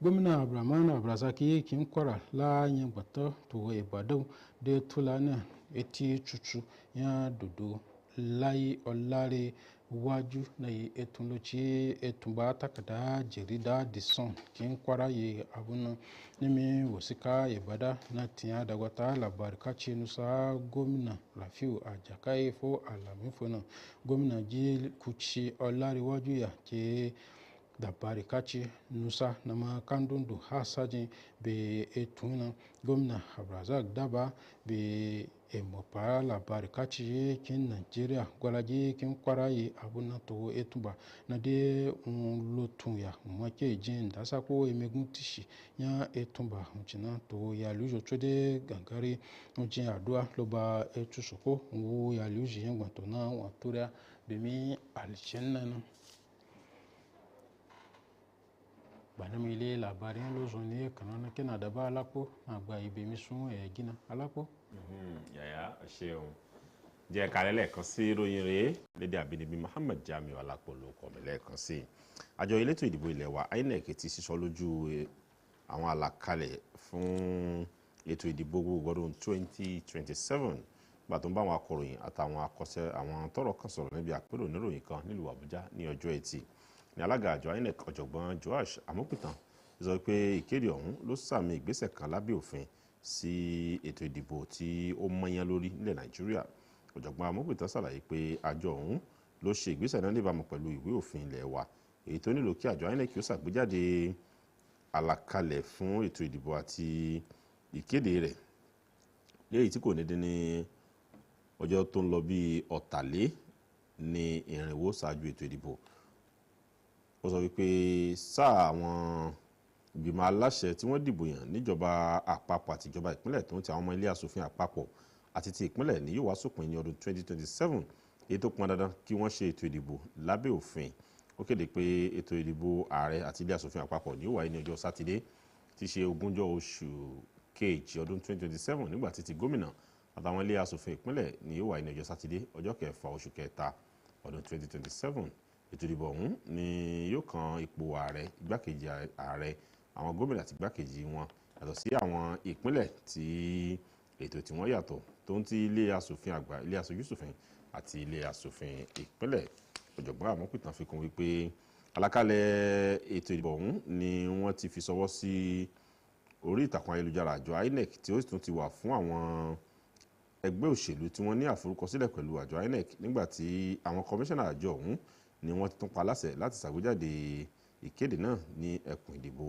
gwamna Abdulrahman Abdulrazak kin kwara la yin bato to Ibadan de tulana eti chuchu ya dodo layi olare waju na yi etun lochi etun ba takada jarida The Sun kin kwara ye abuna nimi wasika Ibada na tiya da wata labari kace nusa gwamna Rafiu Ajakai fo alamifo na gwamna ji kuchi olare waju ya ke dabari kaci nusa nama kandundu hasajin be etuna gwamna Abrazak Daba be emopa labari kaci kin Nigeria gwalaji kin kwaraye abuna to etuba na de lotun ya mwake jin da sako emegun tishi ya etumba mchina to ya lujo chode gangari mchin adua loba etusoko wo ya lujo yengwa to na waturia bemi alchenna na bana mile labarin lo zone kanana kena da ba alapo agba ibemi sun gina alapo yaya ṣeun jẹ́ kalẹ̀ lẹ́ẹ̀kan sí ìròyìn rèé lédè àbínibí Muhammad Jamiu Alápò ló kọ mi lẹ́ẹ̀kan sí àjọ elétò ìdìbò ilẹ̀ wa INEC ti sísọ lójú àwọn àlàkalẹ̀ fún ètò ìdìbò gbogbo ọdún 2027 gbà tó ń bá àwọn akọ̀ròyìn àtàwọn akọ́ṣẹ́ àwọn tọ́rọ̀ kan sọ̀rọ̀ níbi àpérò oníròyìn kan nílùú Àbújá ní ọjọ́ Ẹtì ní alága àjọ INEC ọ̀jọ̀gbọ́n Joash Amopitan sọ pé ìkéde ọ̀hún ló sàmì ìgbésẹ̀ kan lábẹ́ òfin sí ètò ìdìbò tí ó mọ́yán lórí nílẹ̀ Nàìjíríà. Ọ̀jọ̀gbọ́n Amopitan ṣàlàyé pé àjọ ọ̀hún ló ṣe ìgbésẹ̀ náà níbàámu pẹ̀lú ìwé òfin ilẹ̀ wa èyí tó nílò kí àjọ INEC ó ṣàgbéjáde àlàkalẹ̀ fún ètò ìdìbò àti ìkéde rẹ̀ léyìí tí kò ní dín ní ọjọ́ tó ń lọ bí ọ̀tàlé ní ìrìnwó ṣáájú ètò ìdìbò. Ó sọ wípé sáà àwọn ìgbìmọ̀ aláṣẹ tí wọ́n dìbò yàn níjọba àpapọ̀ àti ìjọba ìpínlẹ̀ tó ń ti àwọn ọmọ ilé asòfin àpapọ̀ àti ti ìpínlẹ̀ ní yóò wá sópin ní ọdún 2027 èyí tó pọn dandan kí wọ́n ṣe ètò ìdìbò lábẹ́ òfin. Ó kéde pé ètò ìdìbò ààrẹ àti ilé asòfin àpapọ̀ ní yóò wáyé ní ọjọ́ sátidé tí ṣe 20 oṣù kejì ọdún 2027 nígbà tí ti gómìnà àtàwọn ilé asòfin ìpínlẹ̀ ní yóò wáyé ní ọjọ́ sátidé ọjọ́ kẹfà oṣù kẹta ọdún 2027. Ètò ìdìbò ọ̀hún ni yóò kan ipò ààrẹ igbákejì ààrẹ àwọn gómìnà àti igbákejì wọn yàtọ̀ sí àwọn ìpínlẹ̀ tí ètò tí wọ́n yàtọ̀ tó ń ti ilé asòfin àgbà ilé aṣojú-ṣòfin àti ilé asòfin ìpínlẹ̀. Ọ̀jọ̀gbọ́n Amopitan fi kún wípé àlàkalẹ̀ ètò ìdìbò ọ̀hún ni wọ́n ti fi ṣọwọ́ sí orí ìtàkùn ayélujára àjọ INEC tí ó tún ti wà fún àwọn ẹgbẹ́ òṣèlú tí wọ́n ní àforúkọsílẹ̀ pẹ̀lú àjọ INEC nígbà tí àwọn kọmíṣánná àjọ ọ̀hún ni wọ́n ti tún pa láṣẹ láti ṣàgbéjáde ìkéde náà ní ẹkùn ìdìbò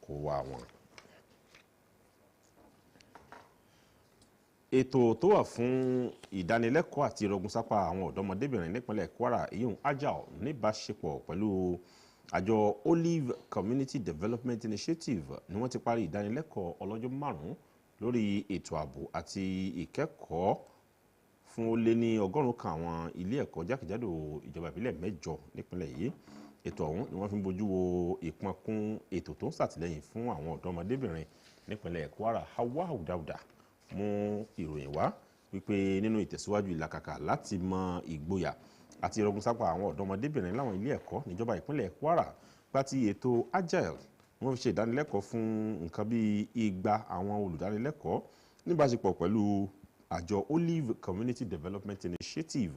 kó wá wọn. Ètò tó wà fún ìdánilẹ́kọ̀ọ́ àti ìrọ̀gùnsápá àwọn ọ̀dọ́mọdébìnrin nípínlẹ̀ Kwara ìyún AJAL níbáṣepọ̀ pẹ̀lú àjọ Olive Community Development Initiative ni wọ́n ti parí ìdánilẹ́kọ̀ọ́ ọlọ́jọ́ 5 lórí ètò ààbò àti ìkẹ́kọ̀ọ́ fún ó lé ní 100 kan àwọn ilé ẹ̀kọ́ jákèjádò ìjọba ìbílẹ̀ 8 nípínlẹ̀ yìí. Ètò ọ̀hún ni wọ́n fi ń bójú wo ìpọnkún ètò tó ń ṣàtìlẹ́yìn fún àwọn ọ̀dọ́mọdébìnrin nípínlẹ̀ Kwara. Hawa Dauda mú ìròyìn wá wípé nínú ìtẹ̀síwájú ìlàkàkà láti mọ ìgboyà àti ìrọ̀gùnsápá àwọn ọ̀dọ́mọdébìnrin láwọn ilé ẹ̀kọ́ níjọba ìpínlẹ̀ Kwara láti ètò AJAL wọ́n fi ṣe ìdánilẹ́kọ̀ọ́ fún nǹkan bí 200 àwọn olùdánilẹ́kọ̀ọ́ níbáṣepọ̀ pẹ̀lú àjọ Olive Community Development Initiative.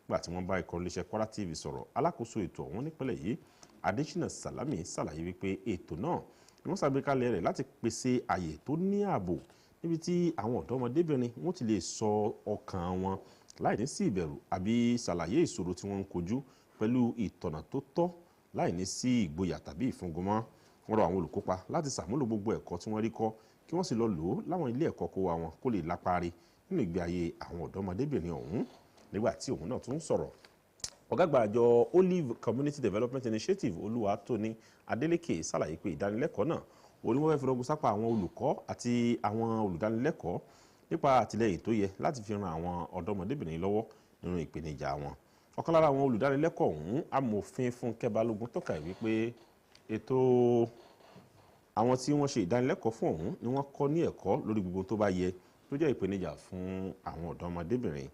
Gbà tí wọ́n bá ikọ̀ iléeṣẹ́ Kwara TV sọ̀rọ̀ alákòóso ètò ọ̀hún nípínlẹ̀ yìí Adésínà Sàlámì ṣàlàyé wípé ètò náà ni wọ́n ṣàgbékalẹ̀ rẹ̀ láti pèsè àyè tó ní ààbò níbi tí àwọn ọ̀dọ́mọdébìnrin wọ́n ti lè sọ ọkàn wọn láì ní sí ìbẹ̀rù àbí ṣàlàyé ìṣòro tí wọ́n ń kojú pẹ̀lú ìtọ̀nà tó tọ́ láì ní sí ìgboyà tàbí ìfúngunmọ́. Wọ́n rọ àwọn olùkópa láti ṣàmúlò gbogbo ẹ̀kọ́ tí wọ́n rí kọ́ kí wọ́n sì lọ lò ó láwọn ilé ẹ̀kọ́ kó wa wọn kó lè lápárí nínú ìgbé ayé àwọn ọ̀dọ́mọdébìnrin ọ̀hún. Nígbà tí òun náà tún sọ̀rọ̀ ọ̀gá àgbà àjọ Olive Community Development Initiative Olúwatóní Adélékè ṣàlàyé pé ìdánilẹ́kọ̀ọ́ náà òní wọ́n fẹ́ fi rọgùn sápá àwọn olùkọ́ àti àwọn olùdánilẹ́kọ̀ọ́ nípa àtìlẹ́yìn tó yẹ láti fi ran àwọn ọ̀dọ́mọdébìnrin lọ́wọ́ nínú ìpèníjà wọn. Ọ̀kan lára àwọn olùdánilẹ́kọ̀ọ́ ọ̀hún amòfin Fúnkẹ́ Balógun tọ́ka wípé ètò àwọn tí wọ́n ṣe ìdánilẹ́kọ̀ọ́ fún ọ̀hún ni wọ́n kọ́ ní ẹ̀kọ́ lórí gbogbo tó bá yẹ tó jẹ́ ìpèníjà fún àwọn ọ̀dọ́mọdébìnrin.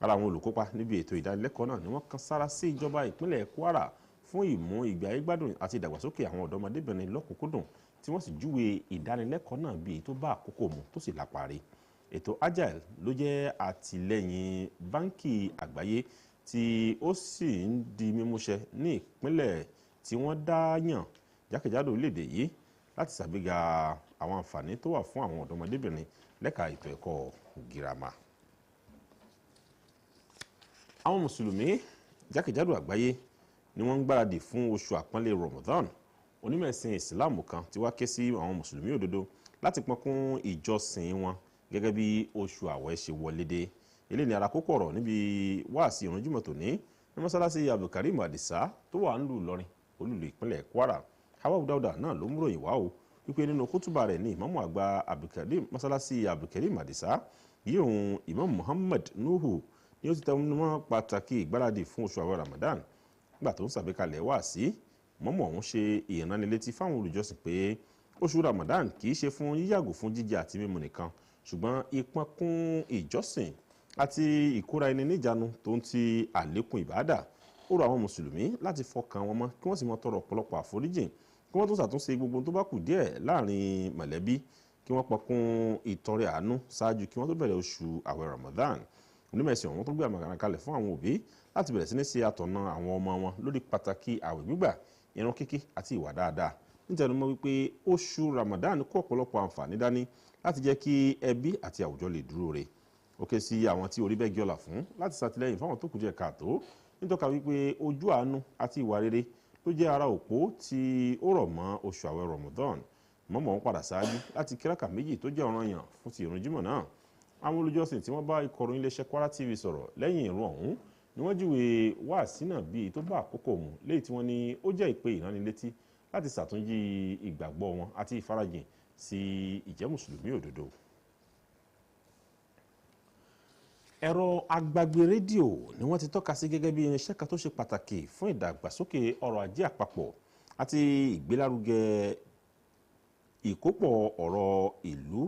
Ara àwọn olùkópa níbi ètò ìdánilẹ́kọ̀ọ́ náà ni wọ́n kan sára sí ìjọba ìpínlẹ̀ Kwara fún ìmú ìgbé ayé gbádùn àti ìdàgbàsókè àwọn ọ̀dọ́mọdébìnrin lọ́kùnkúndùn tí wọ́n sì júwe ìdánilẹ́kọ̀ọ́ náà bí èyí tó bá àkókò mu tó sì láparí. Ètò AJAL ló jẹ́ àtìlẹ́yìn báńkì àgbáyé tí ó sì ń di mímúṣẹ ní ìpínlẹ̀ tí wọ́n dá yàn jákèjádò orílẹ̀-èdè yìí láti ṣàgbéga àwọn àǹfààní tó wà fún àwọn ọ̀dọ́mọdébìnrin lẹ́ka ètò ẹ̀kọ́ girama. Àwọn mùsùlùmí jákèjádò àgbáyé ni wọ́n ń gbáradì fún oṣù àpọ́nlé Ramadan. Onímọ̀ ẹ̀sìn Islam kan ti wá ké sí àwọn mùsùlùmí òdodo láti pọnkún ìjọsìn wọn gẹ́gẹ́ bí oṣù àwẹ̀ ṣe wọlé dé. Ilé ní ara kókó ọ̀rọ̀ níbi wáàsí ìrun Jímọ̀ tòní ní mọ́sálásí Abdulkarim Adisa tó wà ń lù Ìlọrin olùlù ìpínlẹ̀ Kwara. Hawa Dauda náà ló múròyìn wá o wípé nínú kútùbà rẹ̀ ní ìmáàmù àgbà mọ́sálásí Abdulkarim Adisa yíyún Imam Muhammad Nuhu ni ó ti tẹ́ mọ́ pàtàkì ìgbáradì fún oṣù àwẹ̀ Ramadan. Nígbà tó ń ṣàgbékalẹ̀ wáàsí mọ́mọ́ ọ̀hún ṣe ìránnilétí fáwọn olùjọ́sìn pé oṣù Ramadan kì í ṣe fún yíyàgò fún jíjẹ àti mímu nìkan ṣùgbọ́n ìpọ́nkún ìjọsìn àti ìkóra ẹni níjàánu tó ń ti àlékún ìbádà. Ó rọ àwọn mùsùlùmí láti fọkàn wọn mọ́ kí wọ́n sì mọ́ tọrọ ọ̀pọ̀lọpọ̀ àforíjìn kí wọ́n tó ṣàtúnṣe gbogbo tó bá kù díẹ̀ láàrin mọ̀lẹ́bí kí wọ́n pọkún ìtọrẹ àánú ṣáájú kí wọ́n tó bẹ̀rẹ̀ oṣù àwẹ̀ Ramadan. Onímọ̀ ẹ̀sìn ọ̀hún tó gbé àmàrà kalẹ̀ fún àwọn òbí láti bẹ̀rẹ̀ sí ní ṣe àtọ̀nà àwọn ọmọ wọn lórí pàtàkì àwẹ̀ gbígbà, ìrun kíkí àti ìwà dáadáa. Nítẹnumọ́ wípé oṣù Ramadan kó ọ̀pọ̀lọpọ̀ àǹfààní dání láti jẹ́ kí ẹbí àti àwùjọ lè dúró re. Ó ké sí àwọn tí orí bẹ́ẹ̀ gíọ́là fún láti ṣàtìlẹ́yìn fáwọn tó kù díẹ̀ káàtó nítọ́ka wípé ojú àánú àti ìwà rere ló jẹ́ ara òpó tí ó rọ̀ mọ́ oṣù àwẹ̀ Ramadan. Mọ́mọ́ ń padà ṣáájú láti kíráka méjì tó jẹ́ ọ̀ranyàn fún ti ìrun Jímọ̀ náà. Àwọn olùjọ́sìn tí wọ́n bá ikọ̀ròyìn iléeṣẹ́ Kwara TV sọ̀rọ̀ lẹ́yìn ìrun ọ̀hún ni wọ́n júwe wáàsí náà bíi tó bá àkókò mu léyìí tí wọ́n ní ó jẹ́ ìpè ìránnilétí láti ṣàtúnjí ìgbàgbọ́ wọn àti ìfarajìn sí ìjẹ́ mùsùlùmí òdodo. Ẹ̀rọ agbagbe rédíò ni wọ́n ti tọ́ka sí gẹ́gẹ́ bí irinṣẹ́ kan tó ṣe pàtàkì fún ìdàgbàsókè ọrọ̀ ajé àpapọ̀ àti ìgbélárugẹ ìkópọ̀ ọ̀rọ̀ ìlú.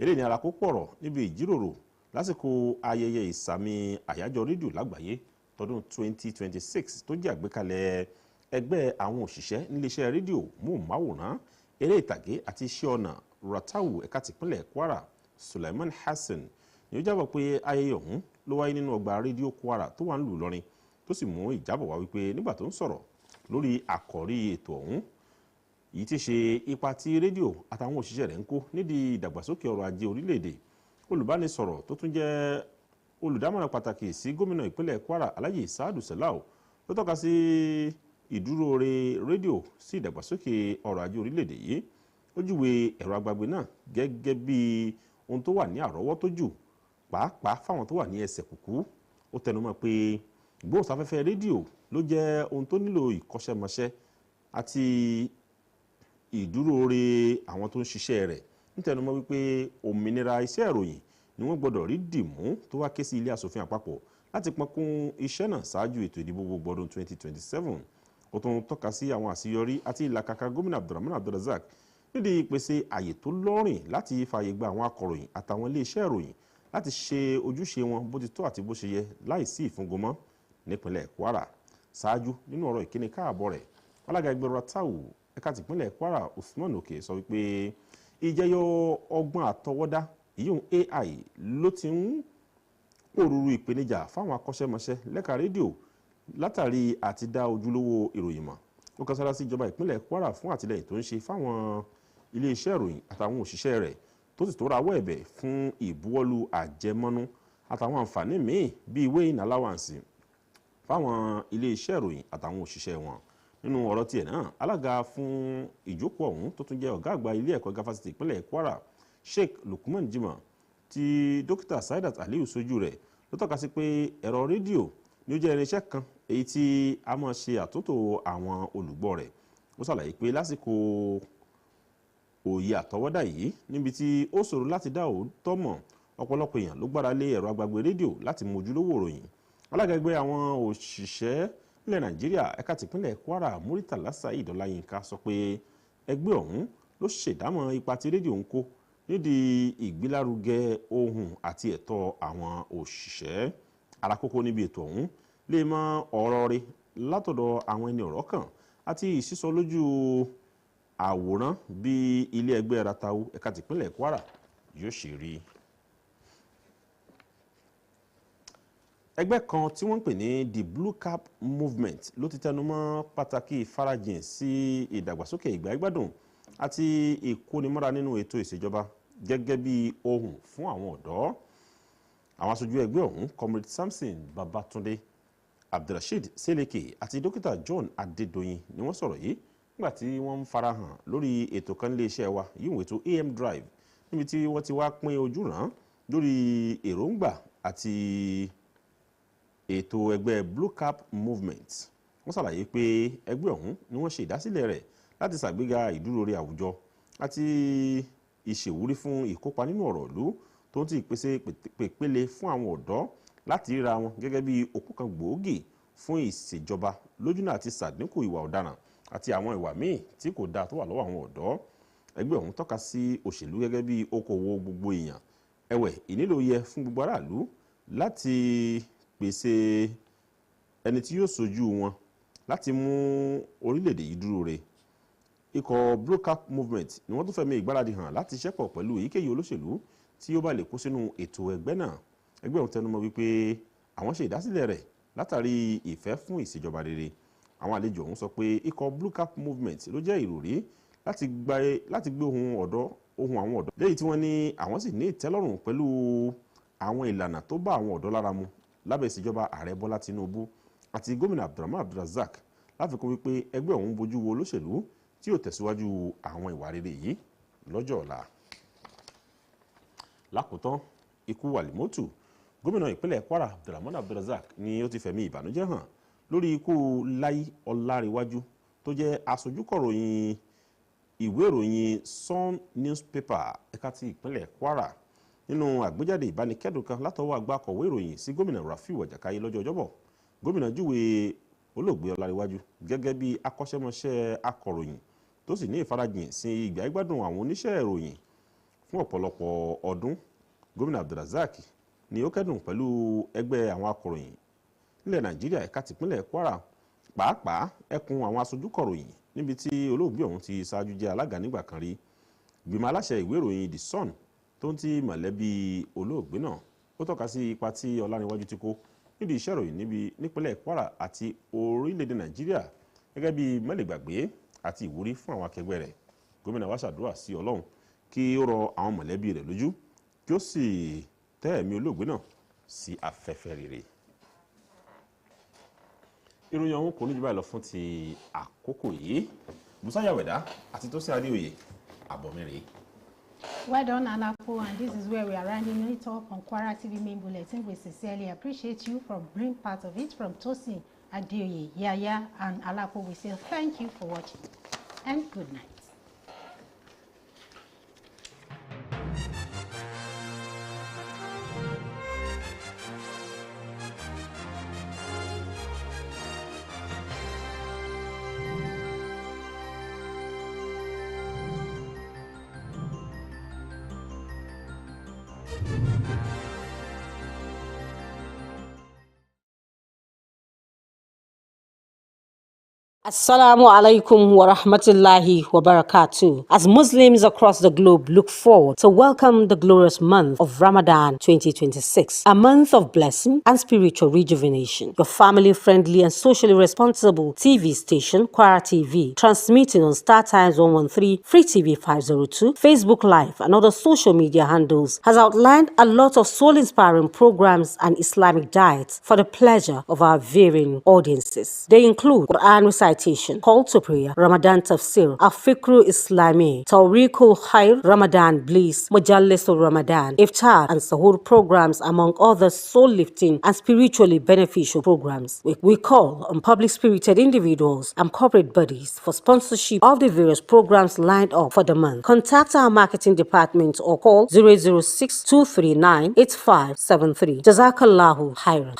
Eré ní alákópọ̀ ọ̀rọ̀ níbi ìjíròrò lásìkò ayẹyẹ ìsàmì àyájọ́ rédíò lágbàáyé tọdún 2026 tó jẹ́ àgbékalẹ̀ ẹgbẹ́ àwọn òṣìṣẹ́ níléeṣẹ́ rédíò móhùnmáwòrán eré ìtàgé àti iṣẹ́ ọnà Ratau ẹ̀ka tìpínlẹ̀ Kwara Suleiman Hassan ni ó jábọ̀ pé ayẹyẹ ọ̀hún ló wáyé nínú ọgbà rédíò Kwara tó wà ń lù Ìlọrin tó sì mú ìjábọ̀ wá wípé nígbà tó ń sọ̀rọ̀ lórí àkọ́rí ètò ọ̀hún yìí ti ṣe ipa tí rédíò àtàwọn òṣìṣẹ́ rẹ̀ ń kó nídìí ìdàgbàsókè ọrọ̀ ajé orílẹ̀-èdè. Olùbánisọ̀rọ̀ tó tún jẹ́ olùdámọ̀ràn pàtàkì sí gómìnà ìpínlẹ̀ Kwara Alhaji Saadu Salau ló tọ́ka sí ìdúróore rédíò sí ìdàgbàsókè ọrọ̀ ajé orílẹ̀-èdè yìí. Ó júwe ẹ̀rọ agbagbe náà gẹ́gẹ́ bí ohun tó wà ní àrọ́wọ́tó jù pàápàá fáwọn tó wà ní ẹsẹ̀ kùkú. Ó tẹnumọ́ pé ìgbóhùnsáfẹ́fẹ́ rédíò ló jẹ́ ohun tó nílò ìkọ́ṣẹ́mọṣẹ́ àti ìdúróore àwọn tó ń ṣiṣẹ́ rẹ̀. Nítẹnumọ́ wípé òmìnira iṣẹ́ ìròyìn ni wọ́n gbọ́dọ̀ rí dìmú tó wá ké sí ilé aṣòfin àpapọ̀ láti pọnkún iṣẹ́ náà ṣáájú ètò ìdìbò gbogbo ọdún 2027. Ó tún tọ́ka sí àwọn àṣeyọrí àti ìlàkàkà gómìnà Abdulrahman Abdulrazak nídìí ìpèsè àyè tó lọ́rìn láti fààyè gba àwọn akọ̀ròyìn àtàwọn iléeṣẹ́ ìròyìn láti ṣe ojúṣe wọn bó ti tó àti bó ṣe yẹ láìsí ìfúngomọ́ nípínlẹ̀ Kwara. Ṣáájú nínú ọ̀rọ̀ ìkíni káàbọ̀ rẹ̀ alága ẹgbẹ́ Ratau ẹ̀ka tìpínlẹ̀ Kwara Usman Oke sọ wípé ìjẹyọ ọgbọ́n àtọwọ́dá ìyóhun AI ló ti ń pòrúurú ìpèníjà fáwọn akọ́ṣẹ́mọṣẹ́ lẹ́ka rédíò látàrí àti dá ojúlówó ìròyìn mọ̀. Ó kan sára sí ìjọba ìpínlẹ̀ Kwara fún àtìlẹ́yìn tó ń ṣe fáwọn iléeṣẹ́ ìròyìn àtàwọn òṣìṣẹ́ rẹ̀ tó sì tó rawọ́ ẹ̀bẹ̀ fún ìbuwọ́lù àjẹmọ́nú àtàwọn àǹfààní míì bíi weighing allowance fáwọn iléeṣẹ́ ìròyìn àtàwọn òṣìṣẹ́ wọn. Nínú ọ̀rọ̀ tiẹ̀ náà alága fún ìjókòó ọ̀hún tó tún jẹ́ ọ̀gá àgbà ilé ẹ̀kọ́ gafásitì ìpínlẹ̀ Kwara Sheikh Lukman Jimoh tí dókítà Saidat Aliyu sojú rẹ̀ ló tọ́ka sí pé ẹ̀rọ rédíò ni ó jẹ́ irinṣẹ́ kan èyí tí a máa ṣe àtúntò àwọn olùgbọ́ rẹ̀. Ó ṣàlàyé pé lásìkò òye àtọwọ́dá yìí níbi tí ó ṣòro láti dá òótọ́ mọ̀ ọ̀pọ̀lọpọ̀ èèyàn ló gbára lé ẹ̀rọ agbagbe rédíò láti mọ ojúlówó ìròyìn. Alága ẹgbẹ́ àwọn òṣìṣẹ́ nílẹ̀ Nàìjíríà ẹ̀ka tìpínlẹ̀ Kwara Muritala Saheed Ọláyínká sọ pé ẹgbẹ́ ọ̀hún ló ṣèdámọ̀ ipa tí rédíò ń kó nídìí ìgbélárugẹ ohùn àti ẹ̀tọ́ àwọn òṣìṣẹ́. Alákòókò níbi ètò ọ̀hún lè mọ ọ̀rọ̀ rẹ̀ látọ̀dọ̀ àwọn ẹni ọ̀rọ̀ kan àti ìsísọ lójú àwòrán bí ilé ẹgbẹ́ Ratau ẹ̀ka tìpínlẹ̀ Kwara yóò ṣe rí. Ẹgbẹ́ kan tí wọ́n ń pè ní the Blue Cap Movement ló ti tẹnumọ́ pàtàkì ìfarajìn sí ìdàgbàsókè ìgbà ìgbádùn àti ìkónimọ́ra nínú ètò ìṣèjọba gẹ́gẹ́ bí ohùn fún àwọn ọ̀dọ́. Àwọn aṣojú ẹgbẹ́ ọ̀hún Comrade Samson Babatunde Abdulrasheed Seleke àti dókítà John Adédoyin ni wọ́n sọ̀rọ̀ yìí nígbà tí wọ́n ń farahàn lórí ètò kan ilé iṣẹ́ wa yíwọ̀n ètò AM Drive níbi tí wọ́n ti wá pín ojú ràn lórí èròǹgbà àti ètò ẹgbẹ́ Blue Cap Movement. Wọ́n ṣàlàyé pé ẹgbẹ́ ọ̀hún ni wọ́n ṣe ìdásílẹ̀ rẹ̀ láti ṣàgbéga ìdúróore àwùjọ àti ìṣèwúrí fún ìkópa nínú ọ̀rọ̀ ìlú tó ń ti ìpèsè pèpele fún àwọn ọ̀dọ́ láti ríra wọn gẹ́gẹ́ bí òpó kan gbòógì fún ìṣèjọba lójúnà àti ṣàdínkù ìwà ọ̀daràn àti àwọn ìwà míì tí kò dáa tó wà lọ́wọ́ àwọn ọ̀dọ́. Ẹgbẹ́ ọ̀hún tọ́ka sí òṣèlú gẹ́gẹ́ bí okòwò gbogbo èèyàn. Ẹ̀wẹ̀, ìnílò yẹ fún gbogbo aráàlú láti pèsè ẹni tí yóò ṣojú wọn láti mú orílẹ̀-èdè yìí dúró re. Ikọ̀ Blue Cap Movement ni wọ́n tún fẹ̀mí ìgbáradì hàn láti ṣẹ́pọ̀ pẹ̀lú èyíkéyìí olóṣèlú tí ó bá lè kó sínú ètò ẹgbẹ́ náà. Ẹgbẹ́ ọ̀hún tẹnumọ́ wípé àwọn ṣe ìdásílẹ̀ rẹ̀ látàrí ìfẹ́ fún ìṣèjọba rere. Àwọn àlejò ọ̀hún sọ pé ikọ̀ Blue Cap Movement ló jẹ́ ìròrí láti gbé ohun àwọn ọ̀dọ́ lẹ́yìn tí wọ́n ní àwọn sì ní ìtẹ́lọ́rùn pẹ̀lú àwọn ìlànà tó bá àwọn ọ̀dọ́ lára mu lábẹ́ ìṣèjọba ààrẹ Bọ́lá Tinubu àti gómìnà Abdulrahman Abdulrazak. Láfikún wípé ẹgbẹ́ ọ̀hún bójú wo olóṣèlú tí yóò tẹ̀síwájú àwọn ìwà rere yìí lọ́jọ́ ọ̀la. Lákòótán, ikú Wàlímọ́tù, gómìnà ìpínlẹ̀ Kwara Abdulrahman Abdulrazak ni ó ti fẹ̀mí ìbànújẹ́ hàn lórí ikú Láyí Ọláréwájú tó jẹ́ aṣojúkọ̀ròyìn ìwé ìròyìn Sun newspaper ẹ̀ka ti ìpínlẹ̀ Kwara. Nínú àgbéjáde ìbánikẹ́dùn kan látọwọ́ àgbà akọ̀wé ìròyìn sí gómìnà Rafiu Àjàkáyé lọ́jọ́ Ọjọ́bọ̀, gómìnà júwe olóògbé Ọláréwájú gẹ́gẹ́ bí akọ́ṣẹ́mọṣẹ́ akọ̀ròyìn tó sì ní ìfarajìn sí ìgbà ìgbádùn àwọn oníṣẹ́ ìròyìn fún ọ̀pọ̀lọpọ̀ ọdún. Gómìnà Abdulrazak ni ó kẹ́dùn pẹ̀lú ẹgbẹ́ àwọn akọ̀ròyìn nílẹ̀ Nàìjíríà ẹ̀ka tìpínlẹ̀ Kwara, pàápàá ẹkùn àwọn aṣojúkọ̀ròyìn níbi tí olóògbé ọ̀hún ti ṣáájú jẹ́ alága nígbà kan rí. Ìgbìmọ̀ aláṣẹ ìwé ìròyìn The Sun tó ń ti mọ̀lẹ́bí olóògbé náà ó tọ́ka sí ipa tí Ọláréwájú ti kó nídìí iṣẹ́ ìròyìn nípínlẹ̀ Kwara àti orílẹ̀-èdè Nàìjíríà gẹ́gẹ́ bí mẹ́lẹ̀gbàgbé àti ìwúrí fún àwọn akẹgbẹ́ rẹ̀. Gómìnà wá ṣàdúrà sí Ọlọ́run kí ó rọ àwọn mọ̀lẹ́bí rẹ̀ lójú kí ó sì tẹ́ ẹ̀mí olóògbé náà sí afẹ́fẹ́ rere. Ìròyìn ọ̀hún kò ní jù báyìí lọ fún ti àkókò yìí. Bùsáyà Wẹ̀dá àti Tósìn Adéoyè àbọ̀mẹ́rẹ́. Well done, Alapo, and this is where we are rounding it up on Kwara TV main bulletin. We sincerely appreciate you for being part of it. From Tosin, Adeoye, Yaya, and Alapo, we say thank you for watching and good night. Assalamu alaikum wa rahmatullahi wa barakatuh. As Muslims across the globe look forward to welcome the glorious month of Ramadan 2026, a month of blessing and spiritual rejuvenation, your family-friendly and socially responsible TV station, Kwara TV, transmitting on Star Times 113, Free TV 502, Facebook Live, and other social media handles, has outlined a lot of soul-inspiring programs and Islamic diets for the pleasure of our varying audiences. They include Quran recitation, call to prayer, Ramadan tafsir, Afikru Islami, Tawriqul Khair, Ramadan Bliss, Mujallisul Ramadan, Iftar and Sahur programs, among other soul-lifting and spiritually beneficial programs. We call on public-spirited individuals and corporate bodies for sponsorship of the various programs lined up for the month. Contact our marketing department or call 006-239-8573. Jazakallahu khairan.